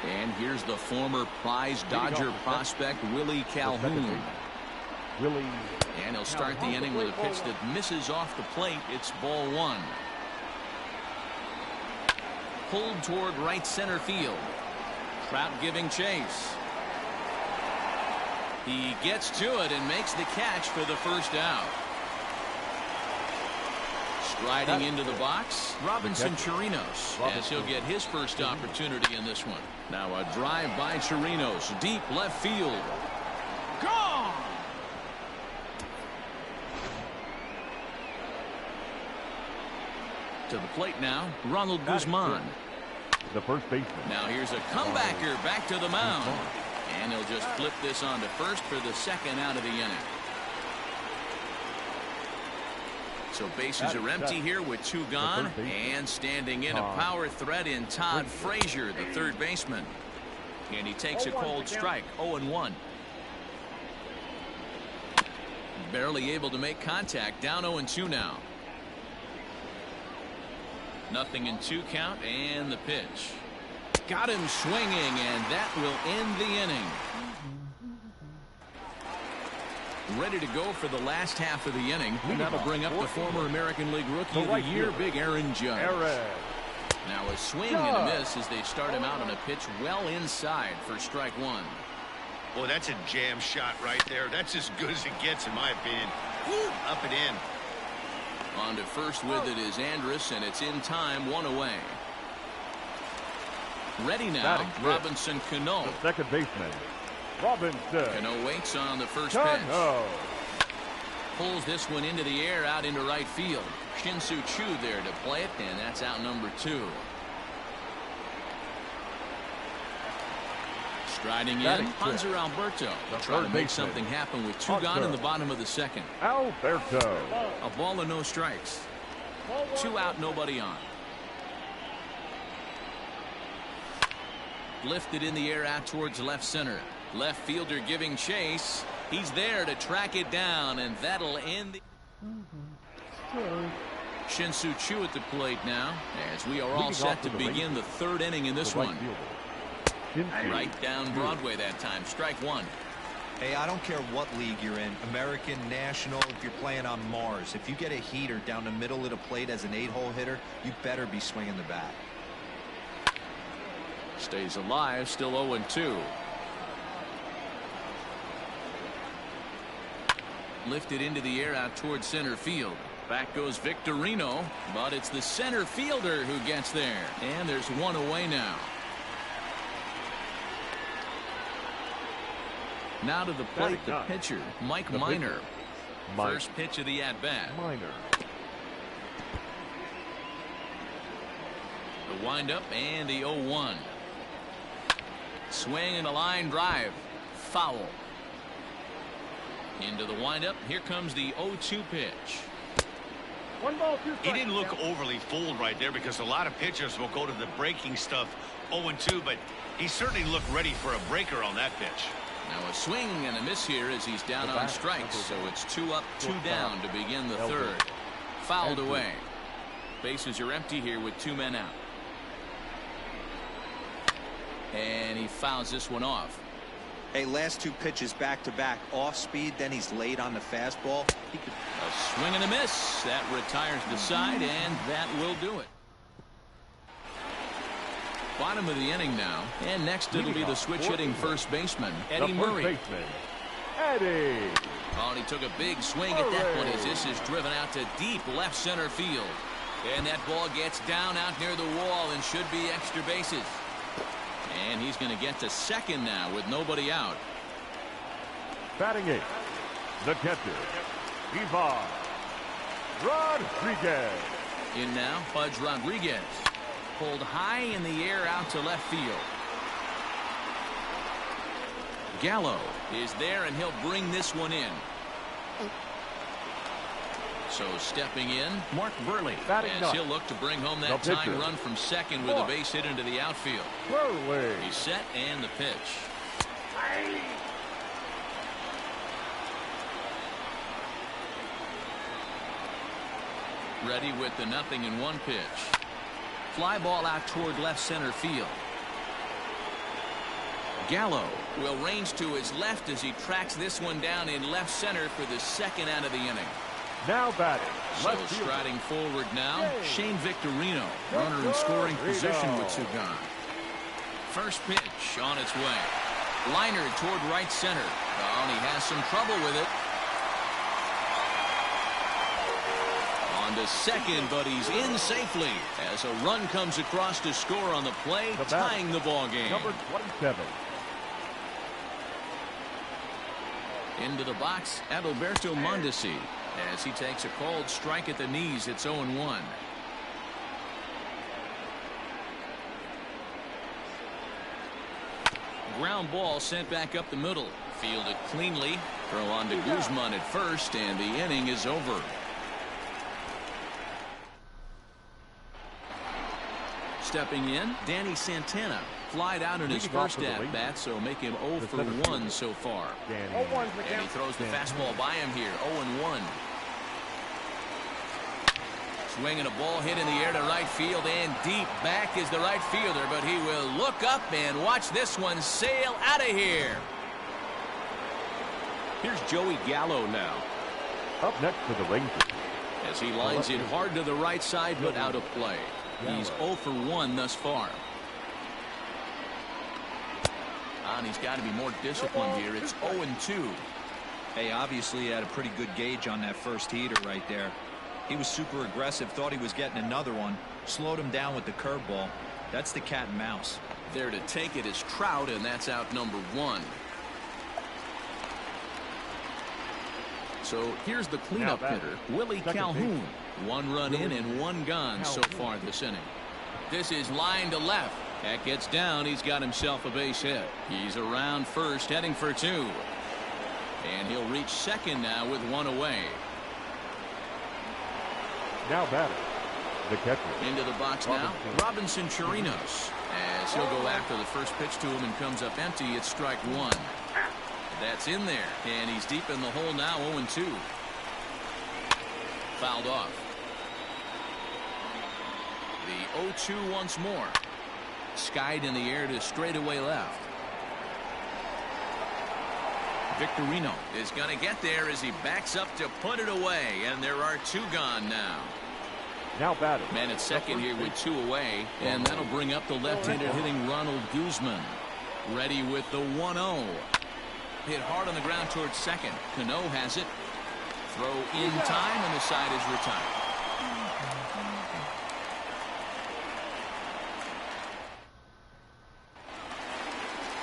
And here's the former prize Dodger prospect, Willie Calhoun. And he'll start the inning with a pitch that misses off the plate. It's ball 1. Pulled toward right center field. Trout giving chase. He gets to it and makes the catch for the first out. Striding into the box, Robinson Chirinos, as he'll get his first opportunity in this one. Now a drive by Chirinos, deep left field. Gone! To the plate now, Ronald Guzman. The first baseman. Now here's a comebacker back to the mound. And he'll just flip this on to first for the second out of the inning. So bases are empty here with 2 gone. And standing in a power threat in Todd Frazier, the third baseman. And he takes a cold strike, 0-1. Barely able to make contact, down 0-2 now. Nothing in 2 count, and the pitch. Got him swinging, and that will end the inning. Ready to go for the last half of the inning. And that'll bring up the former American League Rookie of the Year, Big Aaron Judge. Now a swing and a miss as they start him out on a pitch well inside for strike 1. Well, that's a jam shot right there. That's as good as it gets, in my opinion. Woo, up and in. On to first with it is Andrus, and it's in time, 1 away. Ready now, Robinson Cano. The second baseman, Robinson. Cano waits on the first pitch. Pulls this one into the air, out into right field. Shin-Soo Choo there to play it, and that's out number 2. Striding in, Hanser Alberto. Trying to make something happen with 2 gone in the bottom of the second. Alberto. A ball and no strikes. 2 out, nobody on. Lifted in the air out towards left center. Left fielder giving chase. He's there to track it down, and that'll end the... Shin-Soo Choo at the plate now, as we are all set to begin the third inning in this one. Right down Broadway that time. Strike one. Hey, I don't care what league you're in, American, National, if you're playing on Mars. If you get a heater down the middle of the plate as an 8-hole hitter, you better be swinging the bat. Stays alive, still 0-2. Lifted into the air out towards center field. Back goes Victorino, but it's the center fielder who gets there. And there's one away now. Now to the plate, the pitcher, Mike Minor. First pitch of the at-bat. The windup and the 0-1. Swing and a line drive. Foul. Into the windup. Here comes the 0-2 pitch. 1 ball, 2 strikes. He didn't look overly fooled right there because a lot of pitchers will go to the breaking stuff 0-2, but he certainly looked ready for a breaker on that pitch. Now a swing and a miss here as he's down on strikes, so it's 2 up, 2 down to begin the third. Fouled away. Bases are empty here with 2 men out. And he fouls this one off. Hey, last 2 pitches back-to-back, off speed, then he's late on the fastball. A swing and a miss. That retires the side, and that will do it. Bottom of the inning now, and next it'll be the switch-hitting first baseman, Eddie Murray. Eddie. Oh, and he took a big swing at that one as this is driven out to deep left center field. And that ball gets down out near the wall and should be extra bases. And he's going to get to second now with nobody out. Batting 8th, the catcher, Farr Rodriguez. In now, Fudge Rodriguez. Pulled high in the air out to left field. Gallo is there, and he'll bring this one in. So stepping in, Mark Burley, as he'll look to bring home that tying run from second with a base hit into the outfield. He's set, and the pitch. Ready with the 0-1 pitch. Fly ball out toward left center field. Gallo will range to his left as he tracks this one down in left center for the second out of the inning. Now batting. So striding forward now, Shane Victorino. Runner in scoring position with 2 gone. First pitch on its way. Liner toward right center. Oh, and he has some trouble with it. On to second, but he's in safely as a run comes across to score on the play, tying the ball game. Number 27. Into the box, Adalberto Mondesi, as he takes a cold strike at the knees. It's 0-1. Ground ball sent back up the middle. Fielded cleanly. Throw on to Guzman at first, and the inning is over. Stepping in, Danny Santana. Flied out in his first at-bat, so make him 0 for 1 so far. And he throws the fastball by him here, 0-1. Swinging a ball hit in the air to right field, and deep back is the right fielder, but he will look up and watch this one sail out of here. Here's Joey Gallo now. Up next for the Rangers. As he lines it hard to the right side, but out of play. He's 0 for 1 thus far. And he's got to be more disciplined here. It's 0-2. Hey, obviously he had a pretty good gauge on that first heater right there. He was super aggressive, thought he was getting another one, slowed him down with the curveball. That's the cat and mouse. There to take it is Trout, and that's out number 1. So here's the cleanup hitter, Willie Calhoun. 1 run in and 1 gone so far this inning. This is line to left. That gets down. He's got himself a base hit. He's around first, heading for 2. And he'll reach second now with 1 away. Now batting, the catcher. Into the box now, Robinson Chirinos. As he'll go after the first pitch to him and comes up empty, it's strike 1. That's in there, and he's deep in the hole now, 0-2. Fouled off. 0-2 once more. Skied in the air to straightaway left. Victorino is going to get there as he backs up to put it away, and there are 2 gone now. Now batting. Man at second here with 2 away, and that'll bring up the left-handed hitting Ronald Guzman. Ready with the 1-0. Hit hard on the ground towards second. Cano has it. Throw in time, and the side is retired.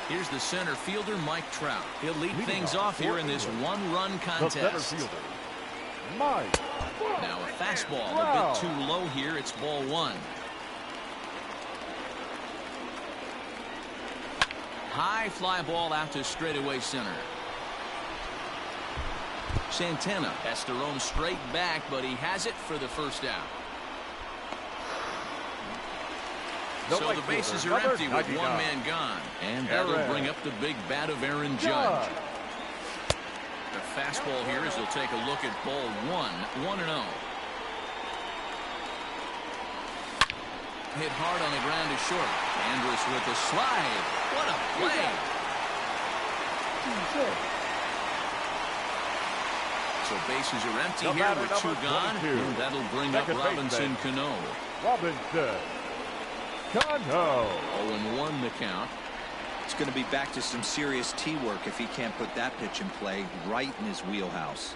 Here's the center fielder, Mike Trout. He'll lead things off here in this 1-run The center contest. fielder, Mike. Now a fastball a bit too low here. It's ball 1. High fly ball out to straightaway center. Santana has to roam straight back, but he has it for the first out. So the bases are empty with 1 man gone. And that'll bring up the big bat of Aaron Judge. The fastball here as he'll take a look at ball 1, 1-0. Hit hard on the ground to short. Andrus with the slide. What a play. So bases are empty here with 2 gone. And that'll bring up Robinson Cano. Robinson Cano. 0-1 the count. It's going to be back to some serious tee work if he can't put that pitch in play right in his wheelhouse.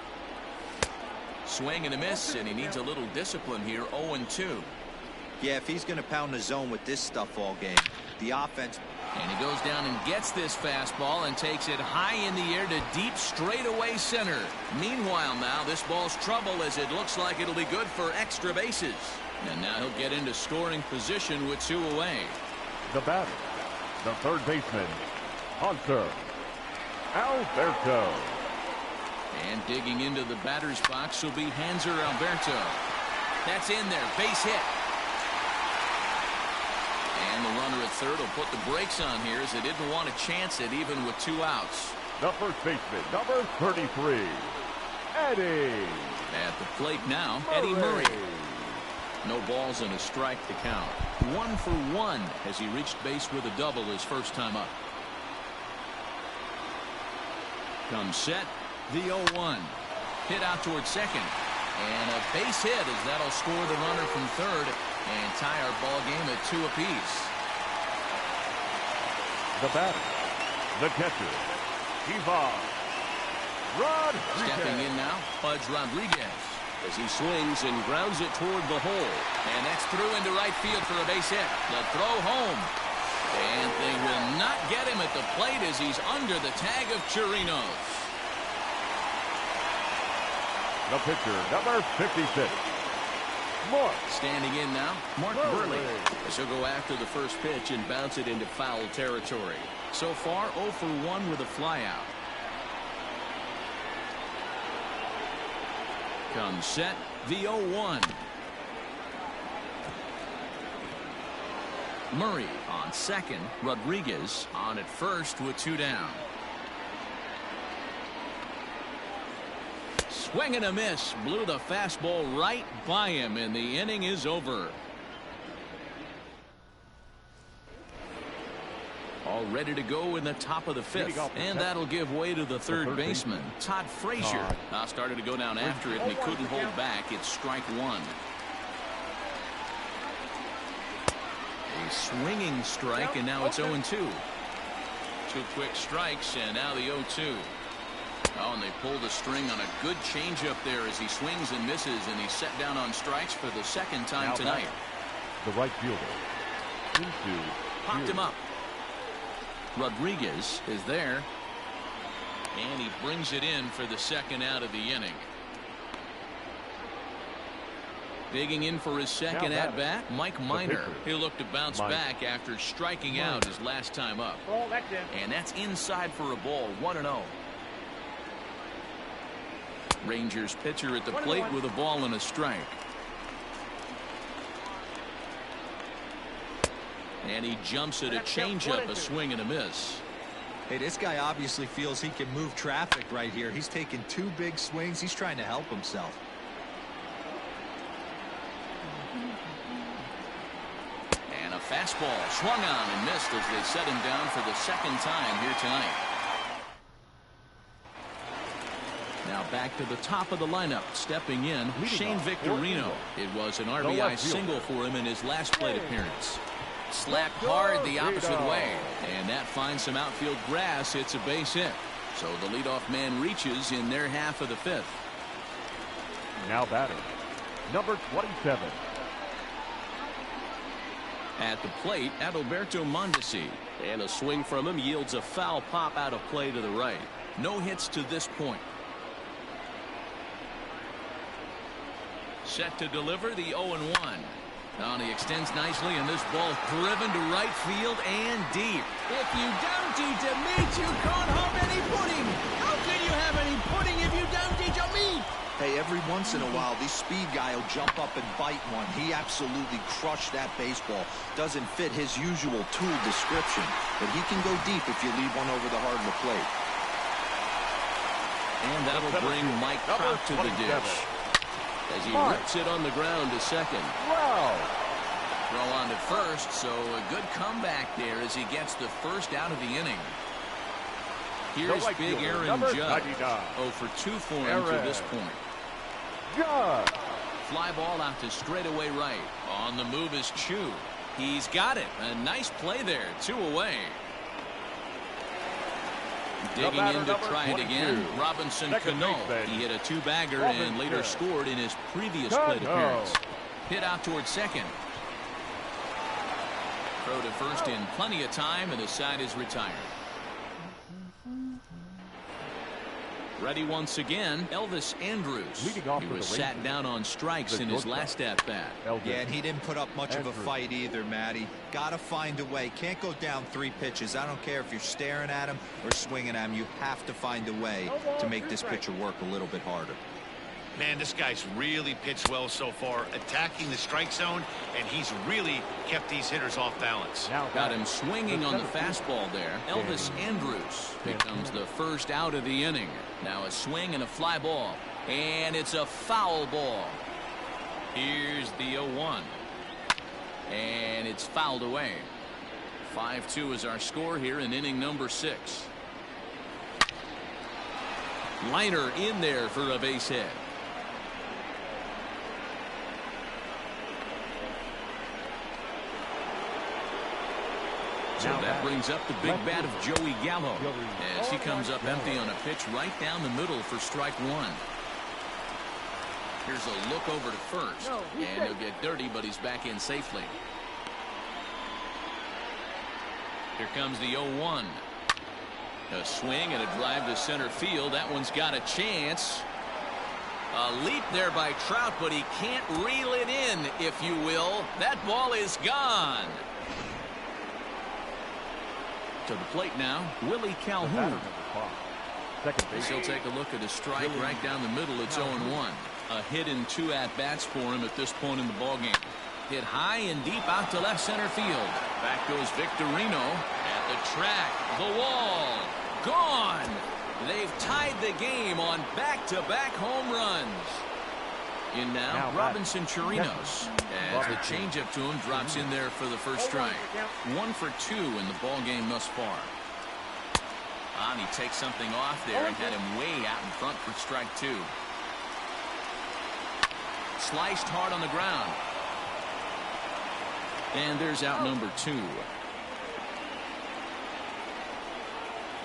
Swing and a miss, and he needs a little discipline here. 0-2. Yeah, if he's going to pound the zone with this stuff all game, the offense. And he goes down and gets this fastball and takes it high in the air to deep straightaway center. Meanwhile now, this ball's trouble as it looks like it'll be good for extra bases. And now he'll get into scoring position with 2 away. The batter, the third baseman, Hunter Alberto. And digging into the batter's box will be Hanser Alberto. That's in there, base hit. And the runner at third will put the brakes on here as they didn't want to chance it even with 2 outs. The first baseman, number 33, Eddie. At the plate now, Eddie Murray. No balls and a strike to count. 1 for 1 as he reached base with a double his first time up. Comes set, the 0-1. Hit out towards second. And a base hit as that'll score the runner from third and tie our ball game at 2 apiece. The batter, the catcher, Ivan Rodriguez. Stepping in now, Pudge Rodriguez as he swings and grounds it toward the hole. And that's through into right field for a base hit. The throw home. And they will not get him at the plate as he's under the tag of Chirinos. The pitcher, number 56, Mark. Standing in now, Mark Burley. As he'll go after the first pitch and bounce it into foul territory. So far, 0 for 1 with a flyout. Comes set, the 0-1. Murray on second, Rodriguez on at first with 2 down. Swing and a miss, blew the fastball right by him, and the inning is over. All ready to go in the top of the 5th, and that'll give way to the third baseman, Todd Frazier. Now started to go down after it, and he couldn't hold back. It's strike 1. A swinging strike, and now it's 0-2. 2 quick strikes, and now the 0-2. Oh, and they pulled the string on a good changeup there as he swings and misses, and he's set down on strikes for the 2nd time Now tonight. The right fielder, Popped him up. Rodriguez is there, and he brings it in for the 2nd out of the inning. Digging in for his 2nd at bat, Mike Minor. He'll look to bounce back after striking out his last time up. And that's inside for a ball, 1-0. Rangers pitcher at the plate with a ball and a strike. And he jumps at a changeup, a swing and a miss. Hey, this guy obviously feels he can move traffic right here. He's taking 2 big swings. He's trying to help himself. fastball swung on and missed as they set him down for the second time here tonight. Now back to the top of the lineup. Stepping in, Shane Victorino. It was an RBI single for him in his last plate appearance. Slapped hard the opposite way, and that finds some outfield grass. It's a base hit. So the leadoff man reaches in their half of the fifth. Now batter, number 27. At the plate, Adalberto Mondesi. And a swing from him yields a foul pop out of play to the right. No hits to this point. Set to deliver the 0-1. Now he extends nicely, and this ball driven to right field and deep. If you don't eat a meat, you can't have any pudding. How can you have any pudding if you don't eat your meat? Hey, every once in a while, this speed guy will jump up and bite one. He absolutely crushed that baseball. Doesn't fit his usual tool description, but he can go deep if you leave one over the heart of the plate. And that'll bring Mike Trout to the dish as he rips it on the ground to second. Wow. Throw on to first, so a good comeback there as he gets the first out of the inning. Here's big Aaron Judge. 0 for 2 for him to this point. Judge. Fly ball out to straightaway right. On the move is Chu. He's got it. A nice play there. 2 away. Digging in to try it again. Robinson Cano. He hit a 2-bagger and later scored in his previous plate appearance. Hit out towards second. Throw to first in plenty of time, and the side is retired. Ready once again, Elvis Andrus. He was sat down on strikes in his last at-bat. Yeah, and he didn't put up much of a fight either, Matty. Gotta find a way. Can't go down 3 pitches. I don't care if you're staring at him or swinging at him. You have to find a way to make this pitcher work a little bit harder. Man, this guy's really pitched well so far, attacking the strike zone, and he's really kept these hitters off balance. Got him swinging on the fastball there. Elvis Andrus becomes the first out of the inning. Now a swing and a fly ball, and it's a foul ball. Here's the 0-1, and it's fouled away. 5-2 is our score here in inning number 6. Liner in there for a base hit. So that brings up the big bat of Joey Gallo as he comes up empty on a pitch right down the middle for strike 1. Here's a look over to first, and he'll get dirty, but he's back in safely. Here comes the 0-1. A swing and a drive to center field. That one's got a chance. A leap there by Trout, but he can't reel it in, if you will. That ball is gone. To the plate now, Willie Calhoun. He'll take a look at a strike right down the middle. It's 0-1. A hit in 2 at-bats for him at this point in the ballgame. Hit high and deep out to left center field. Back goes Victorino at the track. The wall. Gone. They've tied the game on back-to-back home runs. In now, Robinson Chirinos, as the changeup to him drops in there for the first strike. 1 for 2 in the ball game thus far. And he takes something off there and had him way out in front for strike 2. Sliced hard on the ground. And there's out number 2.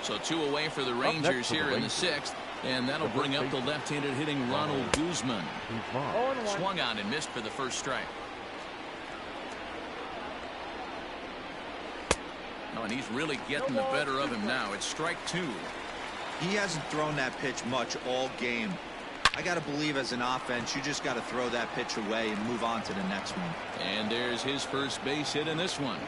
So 2 away for the Rangers here in the 6th. And that'll bring up the left-handed hitting Ronald Guzman. Swung on and missed for the first strike. Oh, and he's really getting the better of him now. It's strike 2. He hasn't thrown that pitch much all game. I got to believe as an offense, you just got to throw that pitch away and move on to the next one. And there's his first base hit in this one.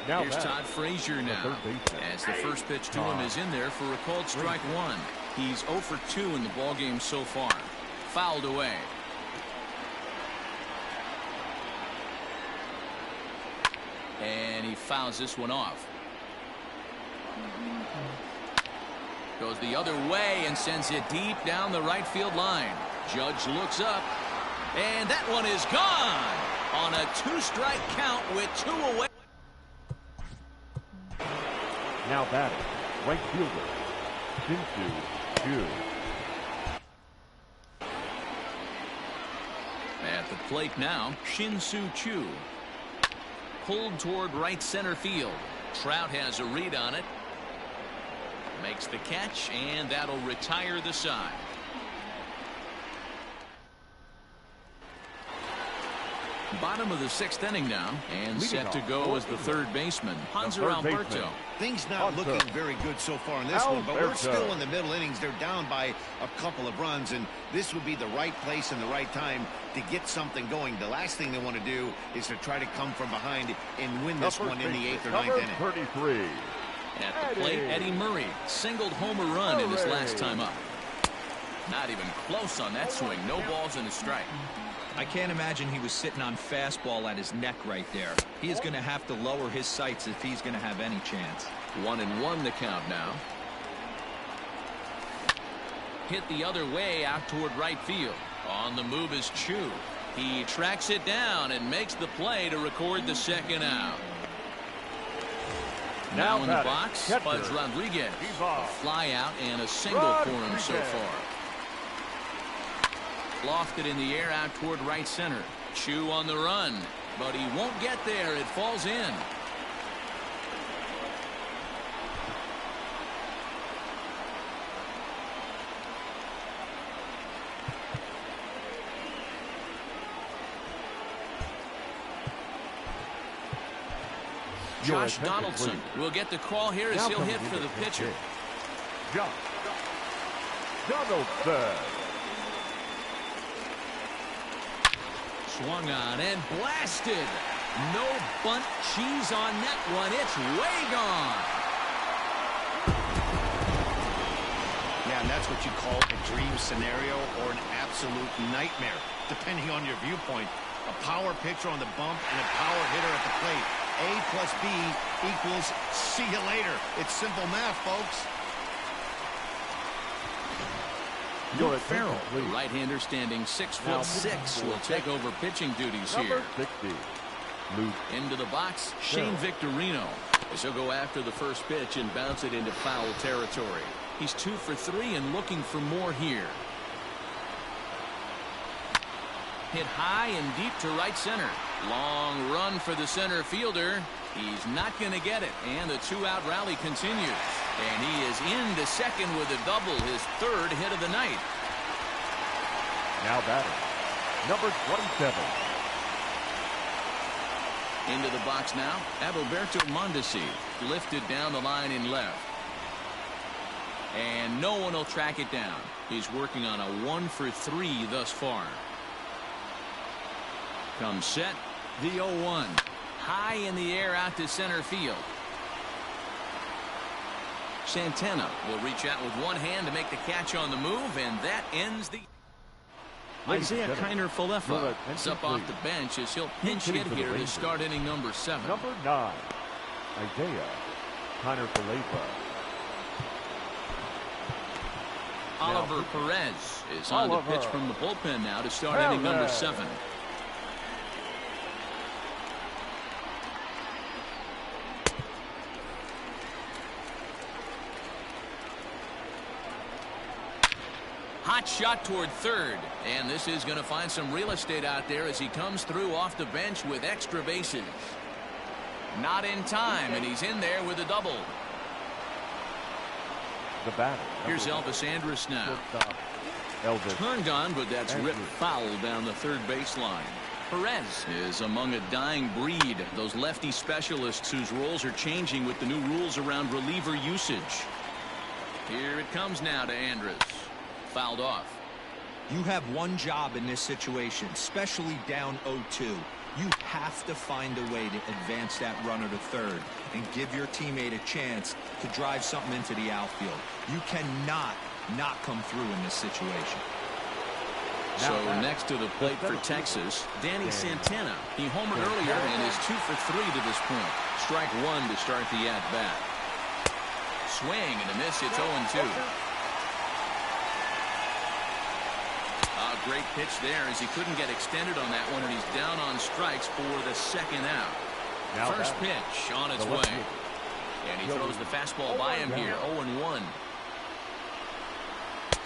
Here's Todd Frazier now, as the first pitch to him is in there for a called strike 1. He's 0 for 2 in the ballgame so far. Fouled away. And he fouls this one off. Goes the other way and sends it deep down the right field line. Judge looks up. And that one is gone on a 2-strike count with 2 away. Now batting, right fielder, Shin-Soo Choo. At the plate now, Shin-Soo Choo. Pulled toward right center field. Trout has a read on it. Makes the catch, and that'll retire the side. Bottom of the 6th inning now, and set to go as the third baseman, Hanser Alberto. Things not looking very good so far in this one, but we're still in the middle innings. They're down by a couple of runs, and this would be the right place and the right time to get something going. The last thing they want to do is to try to come from behind and win this one in the 8th or 9th inning. 33. At the plate, Eddie Murray singled home a run in his last time up. Not even close on that swing. No balls and a strike. I can't imagine he was sitting on fastball at his neck right there. He is going to have to lower his sights if he's going to have any chance. 1-1 the count now. Hit the other way out toward right field. On the move is Choo. He tracks it down and makes the play to record the second out. Now in the box, Buds Rodriguez. A fly out and a single for him so far. Lofted in the air out toward right center. Choo on the run, but he won't get there. It falls in. Josh Donaldson will get the call here as he'll hit for the pitcher. Josh Donaldson. Swung on and blasted. No bunt cheese on that one. It's way gone. Yeah, and that's what you call a dream scenario or an absolute nightmare, depending on your viewpoint. A power pitcher on the bump and a power hitter at the plate. A plus B equals see you later. It's simple math, folks. Luke Farrell, the right-hander standing 6'6", will take over pitching duties here. 60. Luke. Into the box, Shane Victorino. As he'll go after the first pitch and bounce it into foul territory. He's 2 for 3 and looking for more here. Hit high and deep to right center. Long run for the center fielder. He's not going to get it, and the 2-out rally continues. And he is into second with a double, his 3rd hit of the night. Now batting, number 27. Into the box now, Adalberto Mondesi, lifted down the line in left. And no one will track it down. He's working on a 1 for 3 thus far. Comes set, the 0-1. High in the air out to center field. Santana will reach out with one hand to make the catch on the move, and that ends the... Isaiah Kiner-Falefa is up off the bench as he'll pinch hit here to start inning number 7. Number 9, Isaiah Kiner-Falefa. Oliver Perez is on the pitch from the bullpen now to start inning number 7. Hot shot toward third, and this is going to find some real estate out there as he comes through off the bench with extra bases. Not in time, and he's in there with a double. The batter. Here's Elvis Andrus now. Elvis. Turned on, but that's ripped foul down the third baseline. Perez is among a dying breed, those lefty specialists whose roles are changing with the new rules around reliever usage. Here it comes now to Andrus. Fouled off. You have one job in this situation, especially down 0-2. You have to find a way to advance that runner to third and give your teammate a chance to drive something into the outfield. You cannot not come through in this situation. So next to the plate for Texas, Danny Santana. He homered earlier and is 2 for 3 to this point. Strike 1 to start the at-bat. Swing and a miss. It's 0-2. A great pitch there as he couldn't get extended on that one, and he's down on strikes for the second out. Now First pitch on its way. And he throws the fastball by him here. 0-1.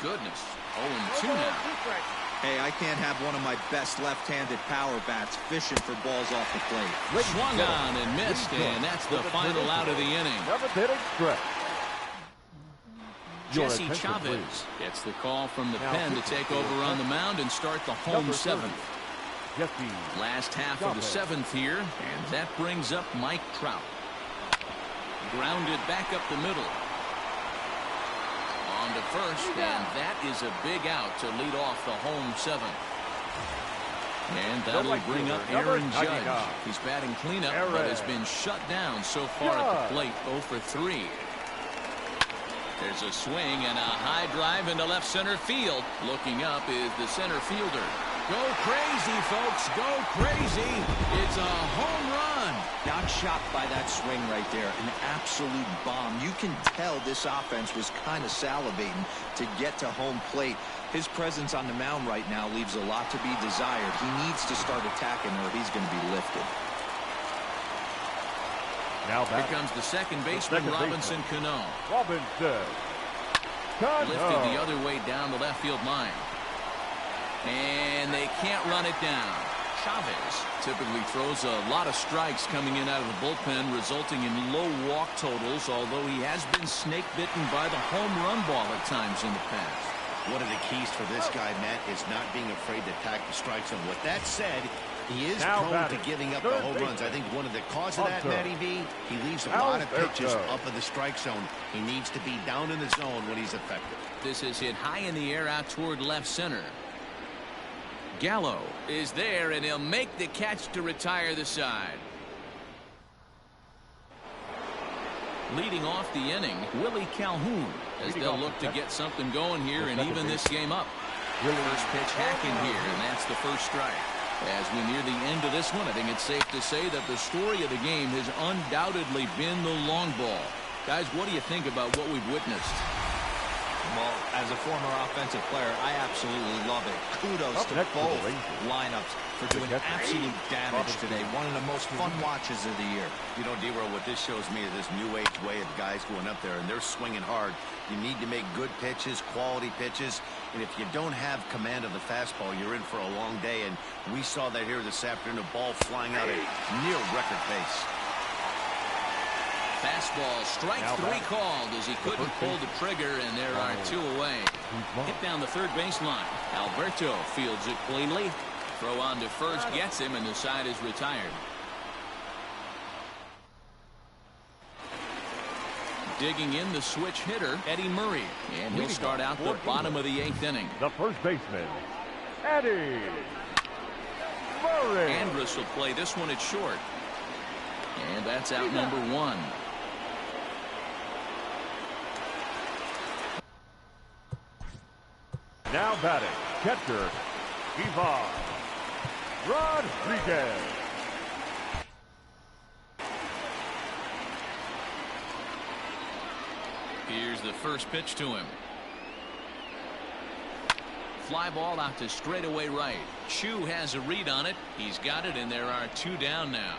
Goodness. 0-2 now. Hey, I can't have one of my best left-handed power bats fishing for balls off the plate. Swung on and missed, and that's the final out of the inning. Seventh inning stretch. Jesse Chavez gets the call from the pen to take over on the mound and start the home seventh. Last half of the seventh here, and that brings up Mike Trout. Grounded back up the middle. On to first, and that is a big out to lead off the home seventh. And that'll bring up Aaron Judge. He's batting cleanup, but has been shut down so far at the plate. 0 for 3. There's a swing and a high drive into left center field. Looking up is the center fielder. Go crazy, folks. Go crazy. It's a home run. Got shocked by that swing right there. An absolute bomb. You can tell this offense was kind of salivating to get to home plate. His presence on the mound right now leaves a lot to be desired. He needs to start attacking or he's going to be lifted. Now here comes the second baseman, Robinson Cano. Lifted the other way down the left field line. And they can't run it down. Chavez typically throws a lot of strikes coming in out of the bullpen, resulting in low walk totals, although he has been snake bitten by the home run ball at times in the past. One of the keys for this guy, Matt, is not being afraid to attack the strike zone. With that said, he is prone to giving up the home runs. I think one of the causes of that, Matty V, he leaves a lot of pitches up in the strike zone. He needs to be down in the zone when he's effective. This is hit high in the air out toward left center. Gallo is there, and he'll make the catch to retire the side. Leading off the inning, Willie Calhoun, as they'll look to get something going here and even this game up. First pitch hacking here, and that's the first strike. As we near the end of this one, I think it's safe to say that the story of the game has undoubtedly been the long ball. Guys, what do you think about what we've witnessed? Well, as a former offensive player, I absolutely love it. Kudos to both lineups for doing absolute damage today. One of the most fun watches of the year. You know, D-Roll, what this shows me is this new age way of guys going up there, and they're swinging hard. You need to make good pitches, quality pitches, and if you don't have command of the fastball, you're in for a long day, and we saw that here this afternoon, a ball flying out at near record pace. Fastball, strike three called as he couldn't pull the trigger, and there are two away. Hit down the third baseline. Alberto fields it cleanly. Throw on to first gets him, and the side is retired. Digging in the switch hitter, Eddie Murray, and he'll start out the bottom of the eighth inning. The first baseman, Eddie Murray. Andrus will play this one at short. And that's out number one. Now batting, catcher, Ivan Rodriguez. Here's the first pitch to him. Fly ball out to straightaway right. Chu has a read on it. He's got it, and there are two down now.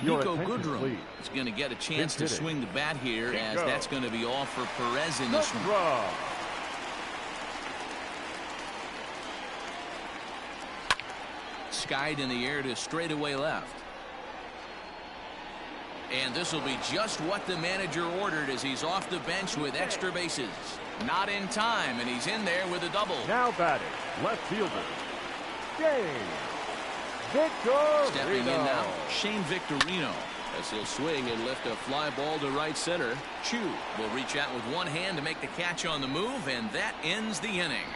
Nico Goodrum is going to get a chance to swing the bat here, as that's going to be all for Perez in this one. Skied in the air to straightaway left. And this will be just what the manager ordered as he's off the bench with extra bases. Not in time, and he's in there with a double. Now batting, left fielder, James Victorino. Stepping in now, Shane Victorino, as he'll swing and lift a fly ball to right center. Chu will reach out with one hand to make the catch on the move, and that ends the inning.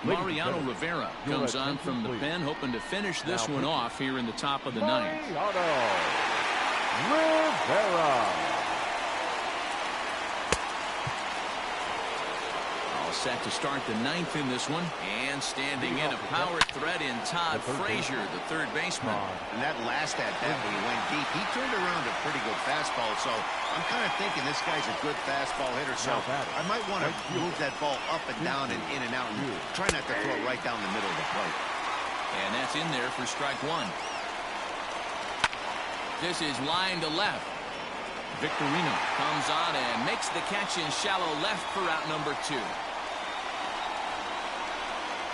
Mariano Rivera comes on from the pen, hoping to finish this one off here in the top of the ninth. Rivera. Set to start the ninth in this one, and standing in a power threat in Todd Frazier, the third baseman. And that last at bat when he went deep, he turned around a pretty good fastball. So I'm kind of thinking this guy's a good fastball hitter. So I might want to move that ball up and down and in and out, and try not to throw it right down the middle of the plate. And that's in there for strike one. This is line to left. Victorino comes on and makes the catch in shallow left for out number 2.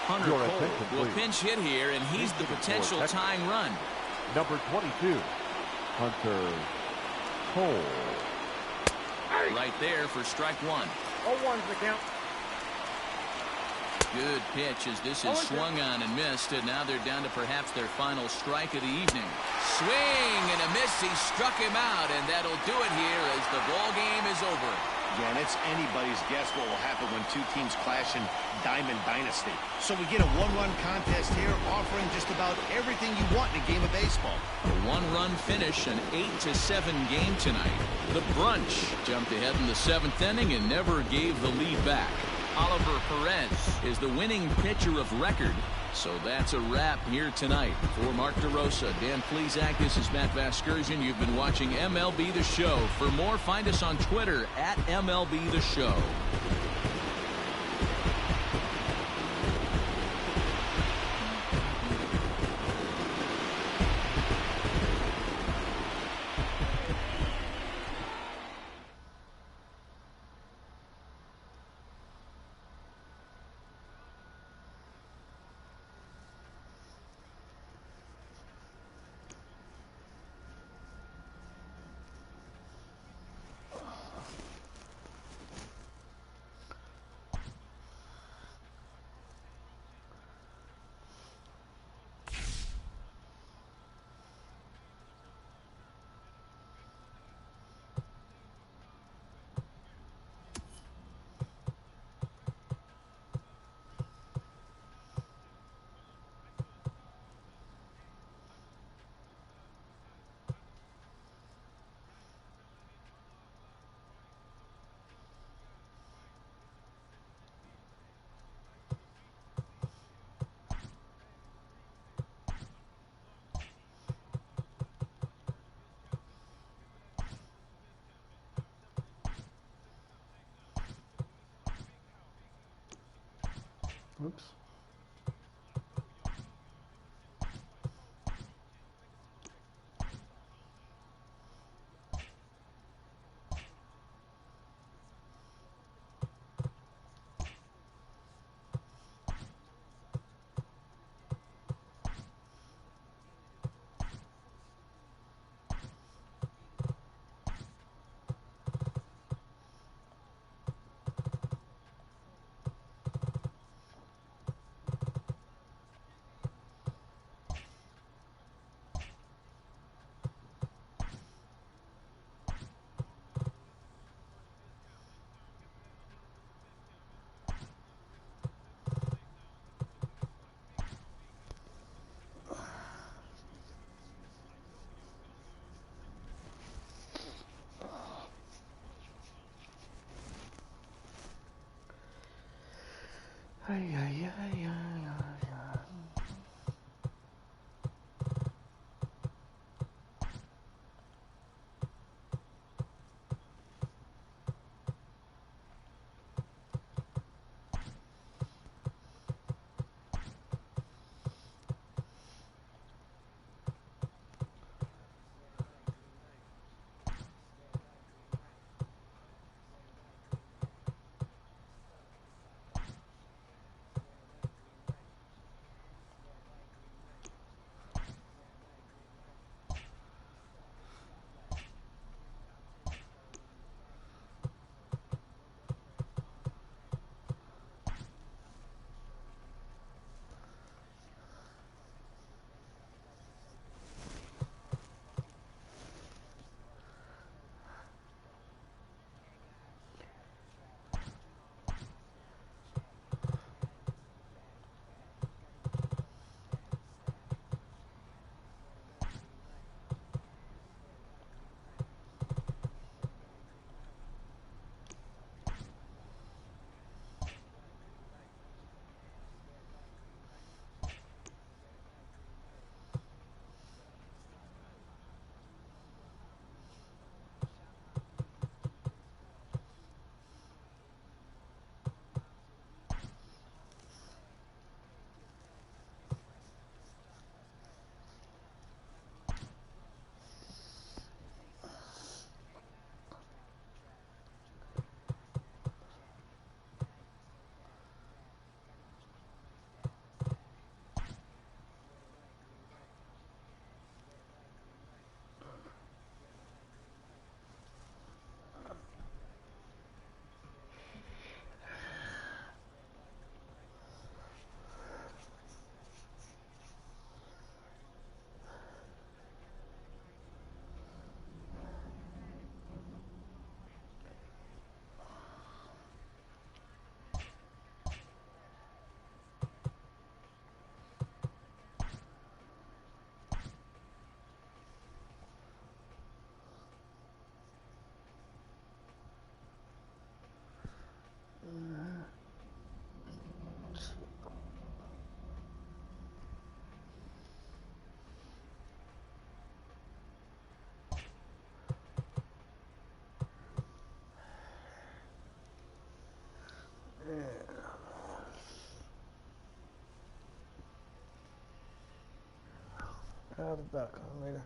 Hunter Cole will pinch hit here, and he's the potential tying run. Number 22, Hunter Cole. Right there for strike one. 0-1's the count. Good pitch as this is swung on and missed, and now they're down to perhaps their final strike of the evening. Swing and a miss. He struck him out, and that'll do it here as the ball game is over. Yeah, and it's anybody's guess what will happen when two teams clash in Diamond Dynasty. So we get a one-run contest here, offering just about everything you want in a game of baseball. A one-run finish, an 8-7 game tonight. The Brunch jumped ahead in the 7th inning and never gave the lead back. Oliver Perez is the winning pitcher of record. So that's a wrap here tonight. For Mark DeRosa, Dan Plesac, this is Matt Vasgersian. You've been watching MLB The Show. For more, find us on Twitter at MLB The Show. Oops. Ay, ay, ay, ay, ay, ay. I'll be back later.